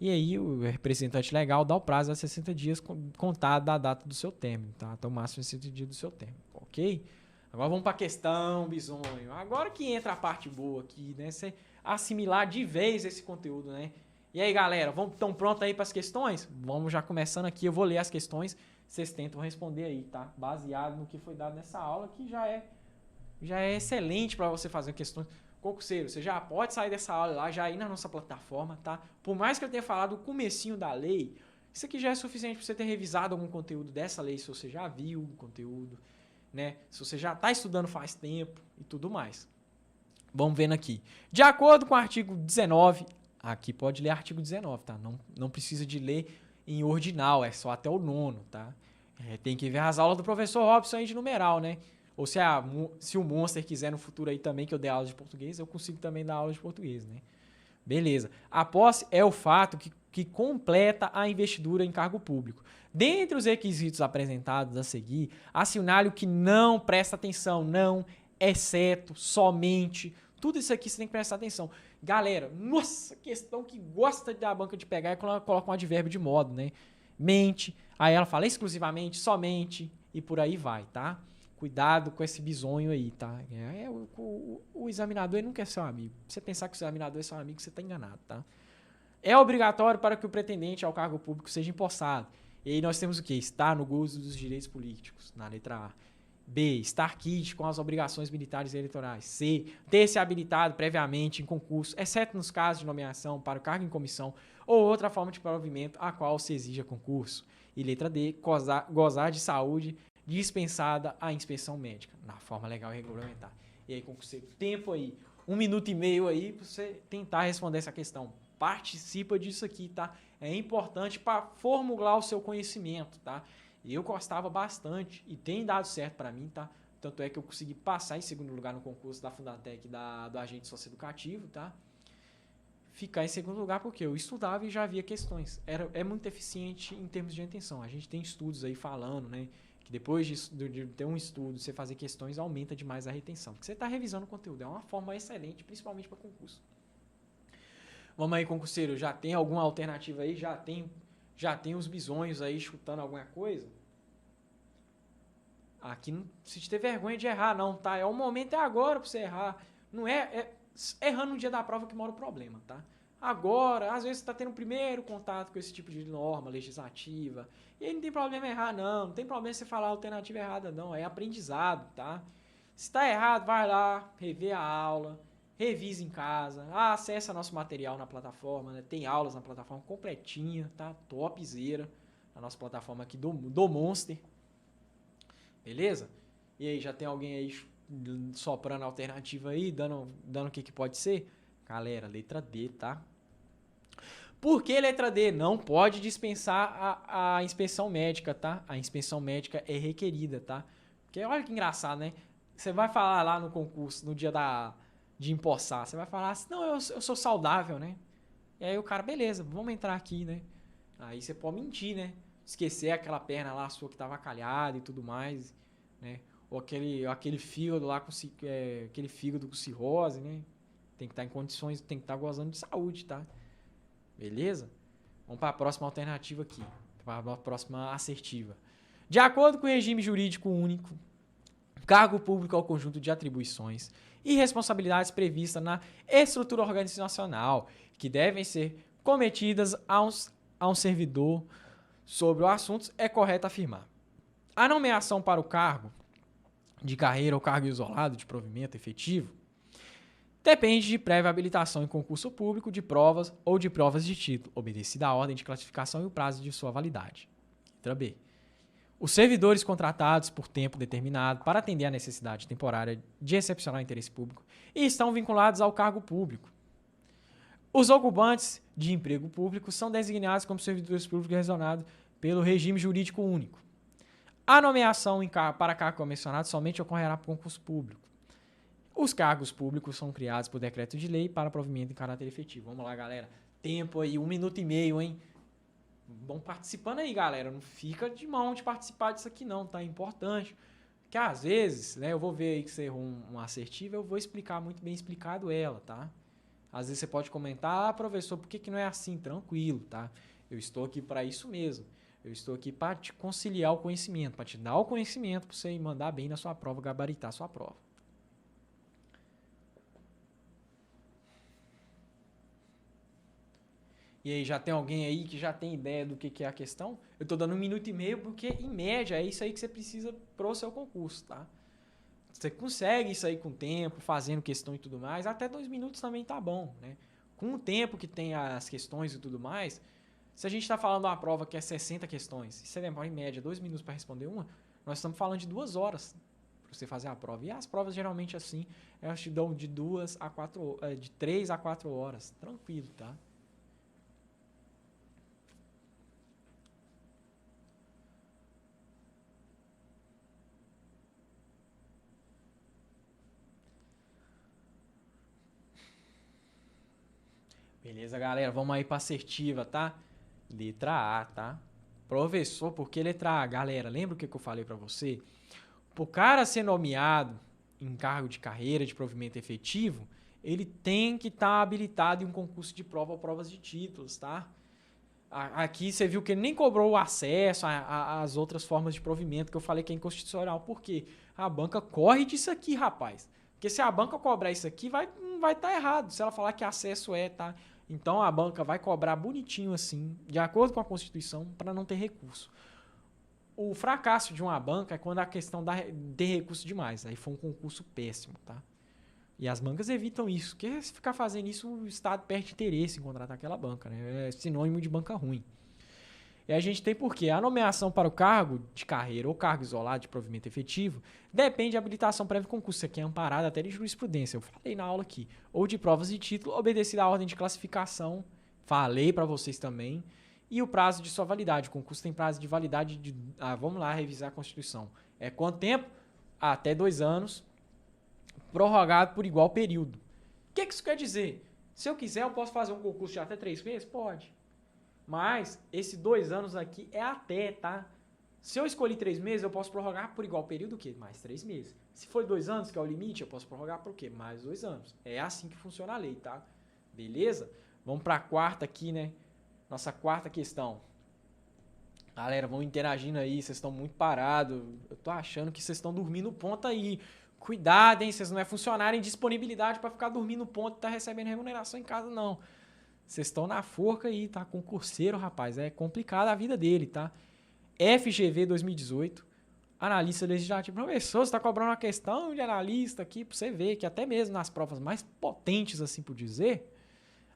E aí o representante legal dá o prazo a 60 dias contado da data do seu término, tá? Até o máximo de 60 dias do seu término, ok? Agora vamos para a questão, Bisonho. Agora que entra a parte boa aqui, né? Você assimilar de vez esse conteúdo, né? E aí, galera, estão prontos aí para as questões? Vamos já começando aqui, eu vou ler as questões, vocês tentam responder aí, tá? Baseado no que foi dado nessa aula, que já é excelente para você fazer questões. Concurseiro, você já pode sair dessa aula lá, já ir na nossa plataforma, tá? Por mais que eu tenha falado o comecinho da lei, isso aqui já é suficiente para você ter revisado algum conteúdo dessa lei, se você já viu o conteúdo, né? Se você já está estudando faz tempo e tudo mais. Vamos vendo aqui. De acordo com o artigo 19, aqui pode ler artigo 19, tá? Não precisa de ler em ordinal, é só até o 9º, tá? Tem que ver as aulas do professor Robson aí de numeral, né? Ou se o Monster quiser no futuro aí também que eu dê aula de português, eu consigo também dar aula de português, né? Beleza. A posse é o fato que completa a investidura em cargo público. Dentre os requisitos apresentados a seguir, assinale o que não presta atenção, não, exceto, somente. Tudo isso aqui você tem que prestar atenção. Galera, nossa, questão que gosta da banca de pegar é quando ela coloca um advérbio de modo, né? Mente, aí ela fala exclusivamente, somente e por aí vai, tá? Cuidado com esse bisonho aí, tá? O examinador ele não quer ser um amigo. Se você pensar que o examinador é seu amigo, você está enganado, tá? É obrigatório para que o pretendente ao cargo público seja empossado. E aí nós temos o quê? Estar no gozo dos direitos políticos, na letra A. B. Estar quite com as obrigações militares e eleitorais. C. Ter se habilitado previamente em concurso, exceto nos casos de nomeação para o cargo em comissão ou outra forma de provimento a qual se exija concurso. E letra D. Gozar de saúde dispensada a inspeção médica, na forma legal e regulamentar. E aí, concurseiro, tempo aí, 1 minuto e meio aí para você tentar responder essa questão. Participa disso aqui, tá? É importante para formular o seu conhecimento, tá? Eu gostava bastante e tem dado certo para mim, tá? Tanto é que eu consegui passar em segundo lugar no concurso da Fundatec do agente socioeducativo, tá? Ficar em segundo lugar porque eu estudava e já via questões. É muito eficiente em termos de retenção. A gente tem estudos aí falando, né? Que depois de ter um estudo, você fazer questões, aumenta demais a retenção. Porque você está revisando o conteúdo. É uma forma excelente, principalmente para concurso. Vamos aí, concurseiro. Já tem alguma alternativa aí? Já tem os bisonhos aí chutando alguma coisa? Aqui não precisa ter vergonha de errar, não, tá? O momento é agora para você errar. Não errando no dia da prova que mora o problema, tá? Agora, às vezes você está tendo o primeiro contato com esse tipo de norma legislativa. E aí não tem problema errar, não. Não tem problema você falar a alternativa errada, não. É aprendizado, tá? Se está errado, vai lá, rever a aula, revise em casa, acessa nosso material na plataforma, né? Tem aulas na plataforma completinha, tá? Topzera. A nossa plataforma aqui do Monster. Beleza? E aí, já tem alguém aí soprando a alternativa aí, dando o que pode ser? Galera, letra D, tá? Por que letra D? Não pode dispensar a inspeção médica, tá? A inspeção médica é requerida, tá? Porque olha que engraçado, né? Você vai falar lá no concurso, no dia de empossar, você vai falar assim, não, eu sou saudável, né? E aí o cara, beleza, vamos entrar aqui, né? Aí você pode mentir, né? Esquecer aquela perna lá sua que tava calhada e tudo mais, né? Ou aquele fígado lá aquele fígado com cirrose, né? Tem que estar em condições, tem que estar gozando de saúde, tá? Beleza? Vamos para a próxima alternativa aqui, para a próxima assertiva. De acordo com o regime jurídico único, cargo público é o conjunto de atribuições e responsabilidades previstas na estrutura organizacional que devem ser cometidas a um servidor sobre o assunto, é correto afirmar. A nomeação para o cargo de carreira ou cargo isolado de provimento efetivo depende de prévia habilitação em concurso público de provas ou de provas de título, obedecida à ordem de classificação e o prazo de sua validade. Letra B. Os servidores contratados por tempo determinado para atender à necessidade temporária de excepcional interesse público e estão vinculados ao cargo público. Os ocupantes de emprego público são designados como servidores públicos ressalvados pelo regime jurídico único. A nomeação para cargo comissionado somente ocorrerá por concurso público. Os cargos públicos são criados por decreto de lei para provimento em caráter efetivo. Vamos lá, galera. Tempo aí, 1 minuto e meio, hein? Vão participando aí, galera. Não fica de mão de participar disso aqui, não, tá? É importante. Que às vezes, né, eu vou ver aí que você errou uma assertiva, eu vou explicar muito bem explicado ela, tá? Às vezes você pode comentar, professor, por que que não é assim? Tranquilo, tá? Eu estou aqui para isso mesmo. Eu estou aqui para te conciliar o conhecimento, para te dar o conhecimento para você mandar bem na sua prova, gabaritar a sua prova. E aí, já tem alguém aí que já tem ideia do que é a questão? Eu estou dando 1 minuto e meio porque, em média, é isso aí que você precisa pro seu concurso, tá? Você consegue isso aí com o tempo, fazendo questão e tudo mais. Até 2 minutos também tá bom, né? Com o tempo que tem as questões e tudo mais, se a gente está falando de uma prova que é 60 questões, e você demora em média 2 minutos para responder uma, nós estamos falando de 2 horas para você fazer a prova. E as provas geralmente assim, elas te dão de 3 a 4 horas. Tranquilo, tá? Beleza, galera? Vamos aí para assertiva, tá? Letra A, tá? Professor, por que letra A? Galera, lembra o que eu falei para você? Para o cara ser nomeado em cargo de carreira de provimento efetivo, ele tem que estar habilitado em um concurso de prova ou provas de títulos, tá? Aqui você viu que ele nem cobrou o acesso às outras formas de provimento que eu falei que é inconstitucional. Por quê? A banca corre disso aqui, rapaz. Porque se a banca cobrar isso aqui, vai estar errado. Se ela falar que acesso tá? Então a banca vai cobrar bonitinho assim, de acordo com a Constituição, para não ter recurso. O fracasso de uma banca é quando a questão de recurso demais. Aí foi um concurso péssimo, tá? E as bancas evitam isso. Porque se ficar fazendo isso, o Estado perde interesse em contratar aquela banca, né? É sinônimo de banca ruim. E a gente tem por quê? A nomeação para o cargo de carreira ou cargo isolado de provimento efetivo depende de habilitação prévia concurso. Isso aqui é amparado até de jurisprudência. Eu falei na aula aqui. Ou de provas de título, obedecida à ordem de classificação. Falei para vocês também. E o prazo de sua validade. O concurso tem prazo de validade de... vamos lá revisar a Constituição. É quanto tempo? Até 2 anos. Prorrogado por igual período. O que isso quer dizer? Se eu quiser, eu posso fazer um concurso de até 3 meses? Pode. Mas esses 2 anos aqui é até, tá? Se eu escolhi 3 meses, eu posso prorrogar por igual período o quê? Mais 3 meses. Se for 2 anos, que é o limite, eu posso prorrogar por quê? Mais 2 anos. É assim que funciona a lei, tá? Beleza? Vamos para a quarta aqui, né? Nossa quarta questão. Galera, vão interagindo aí, vocês estão muito parados. Eu tô achando que vocês estão dormindo ponto aí. Cuidado, hein? Vocês não é funcionário em disponibilidade para ficar dormindo ponto e tá recebendo remuneração em casa, não. Vocês estão na forca aí, tá? Concurseiro, rapaz. É complicada a vida dele, tá? FGV 2018. Analista legislativo. Professor, você tá cobrando uma questão de analista aqui pra você ver que até mesmo nas provas mais potentes, assim por dizer,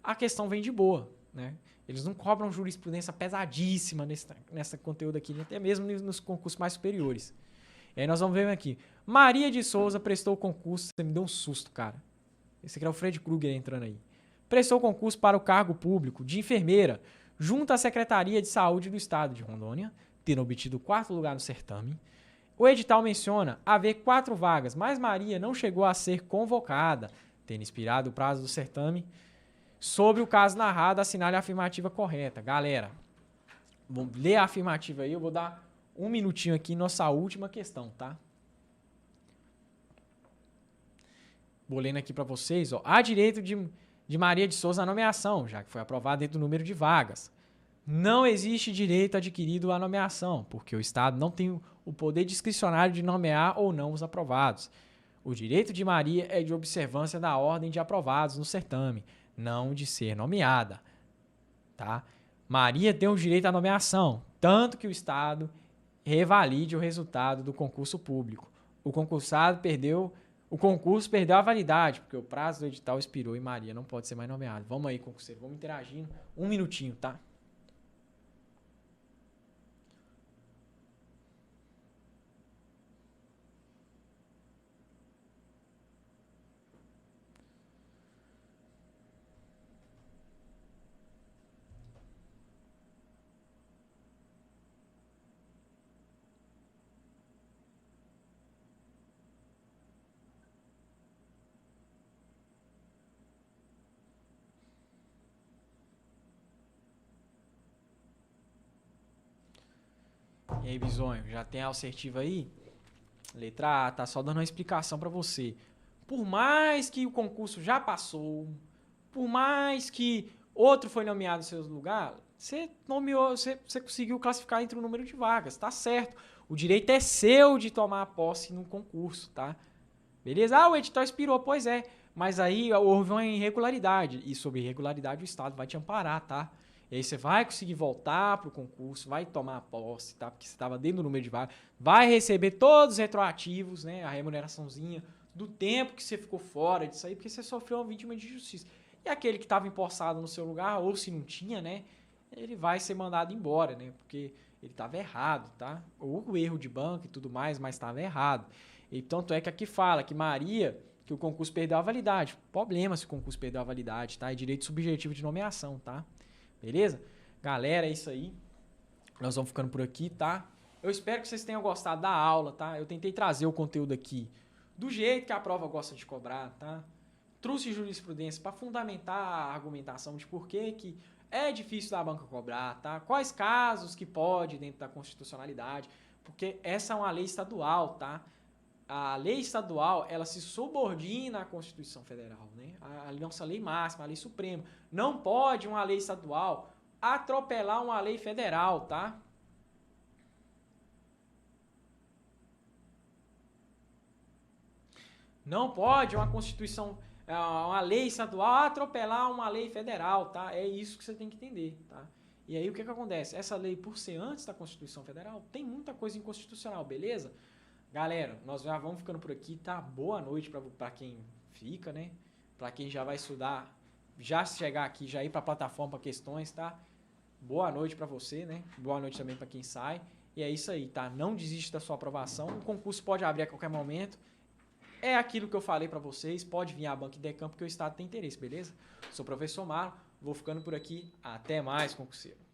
a questão vem de boa, né? Eles não cobram jurisprudência pesadíssima nessa conteúdo aqui, até mesmo nos concursos mais superiores. E aí nós vamos ver aqui. Maria de Souza prestou o concurso. Você me deu um susto, cara. Esse aqui é o Fred Krueger entrando aí. Prestou concurso para o cargo público de enfermeira junto à Secretaria de Saúde do Estado de Rondônia, tendo obtido 4º lugar no certame. O edital menciona haver 4 vagas, mas Maria não chegou a ser convocada, tendo expirado o prazo do certame. Sobre o caso narrado, assinale a afirmativa correta. Galera, vamos ler a afirmativa aí, eu vou dar 1 minutinho aqui, nossa última questão, tá? Vou lendo aqui para vocês, ó. Há direito de Maria de Souza à nomeação, já que foi aprovado dentro do número de vagas. Não existe direito adquirido à nomeação, porque o Estado não tem o poder discricionário de nomear ou não os aprovados. O direito de Maria é de observância da ordem de aprovados no certame, não de ser nomeada. Tá? Maria tem o direito à nomeação, tanto que o Estado revalide o resultado do concurso público. O concurso perdeu a validade, porque o prazo do edital expirou e Maria não pode ser mais nomeada. Vamos aí, concurseiro, vamos interagindo. 1 minutinho, tá? E aí, Bisonho, já tem a assertiva aí? Letra A, tá só dando uma explicação para você. Por mais que o concurso já passou, por mais que outro foi nomeado no seu lugar, você nomeou, você conseguiu classificar entre o número de vagas, tá certo. O direito é seu de tomar posse no concurso, tá? Beleza? Ah, o edital expirou, pois é. Mas aí houve uma irregularidade. E sobre irregularidade o Estado vai te amparar, tá? E aí você vai conseguir voltar pro concurso, vai tomar posse, tá? Porque você estava dentro do número de vagas, vai receber todos os retroativos, né? A remuneraçãozinha do tempo que você ficou fora disso aí, porque você sofreu uma vítima de justiça. E aquele que estava empossado no seu lugar, ou se não tinha, né? Ele vai ser mandado embora, né? Porque ele estava errado, tá? Ou o erro de banco e tudo mais, mas estava errado. E tanto é que aqui fala que Maria, que o concurso perdeu a validade. Problema se o concurso perdeu a validade, tá? É direito subjetivo de nomeação, tá? Beleza? Galera, é isso aí. Nós vamos ficando por aqui, tá? Eu espero que vocês tenham gostado da aula, tá? Eu tentei trazer o conteúdo aqui do jeito que a prova gosta de cobrar, tá? Trouxe jurisprudência para fundamentar a argumentação de por que é difícil da banca cobrar, tá? Quais casos que pode dentro da constitucionalidade, porque essa é uma lei estadual, tá? A lei estadual, ela se subordina à Constituição Federal, né? A nossa lei máxima, a lei suprema. Não pode uma lei estadual atropelar uma lei federal, tá? Não pode uma Constituição, uma lei estadual atropelar uma lei federal, tá? É isso que você tem que entender, tá? E aí o que acontece? Essa lei, por ser antes da Constituição Federal, tem muita coisa inconstitucional, beleza? Galera, nós já vamos ficando por aqui, tá? Boa noite para quem fica, né? Para quem já vai estudar, já chegar aqui, já ir para a plataforma para questões, tá? Boa noite para você, né? Boa noite também para quem sai. E é isso aí, tá? Não desiste da sua aprovação. O concurso pode abrir a qualquer momento. É aquilo que eu falei para vocês. Pode vir a banca e decampo porque o Estado tem interesse, beleza? Sou o professor Maro. Vou ficando por aqui. Até mais, concurseiro.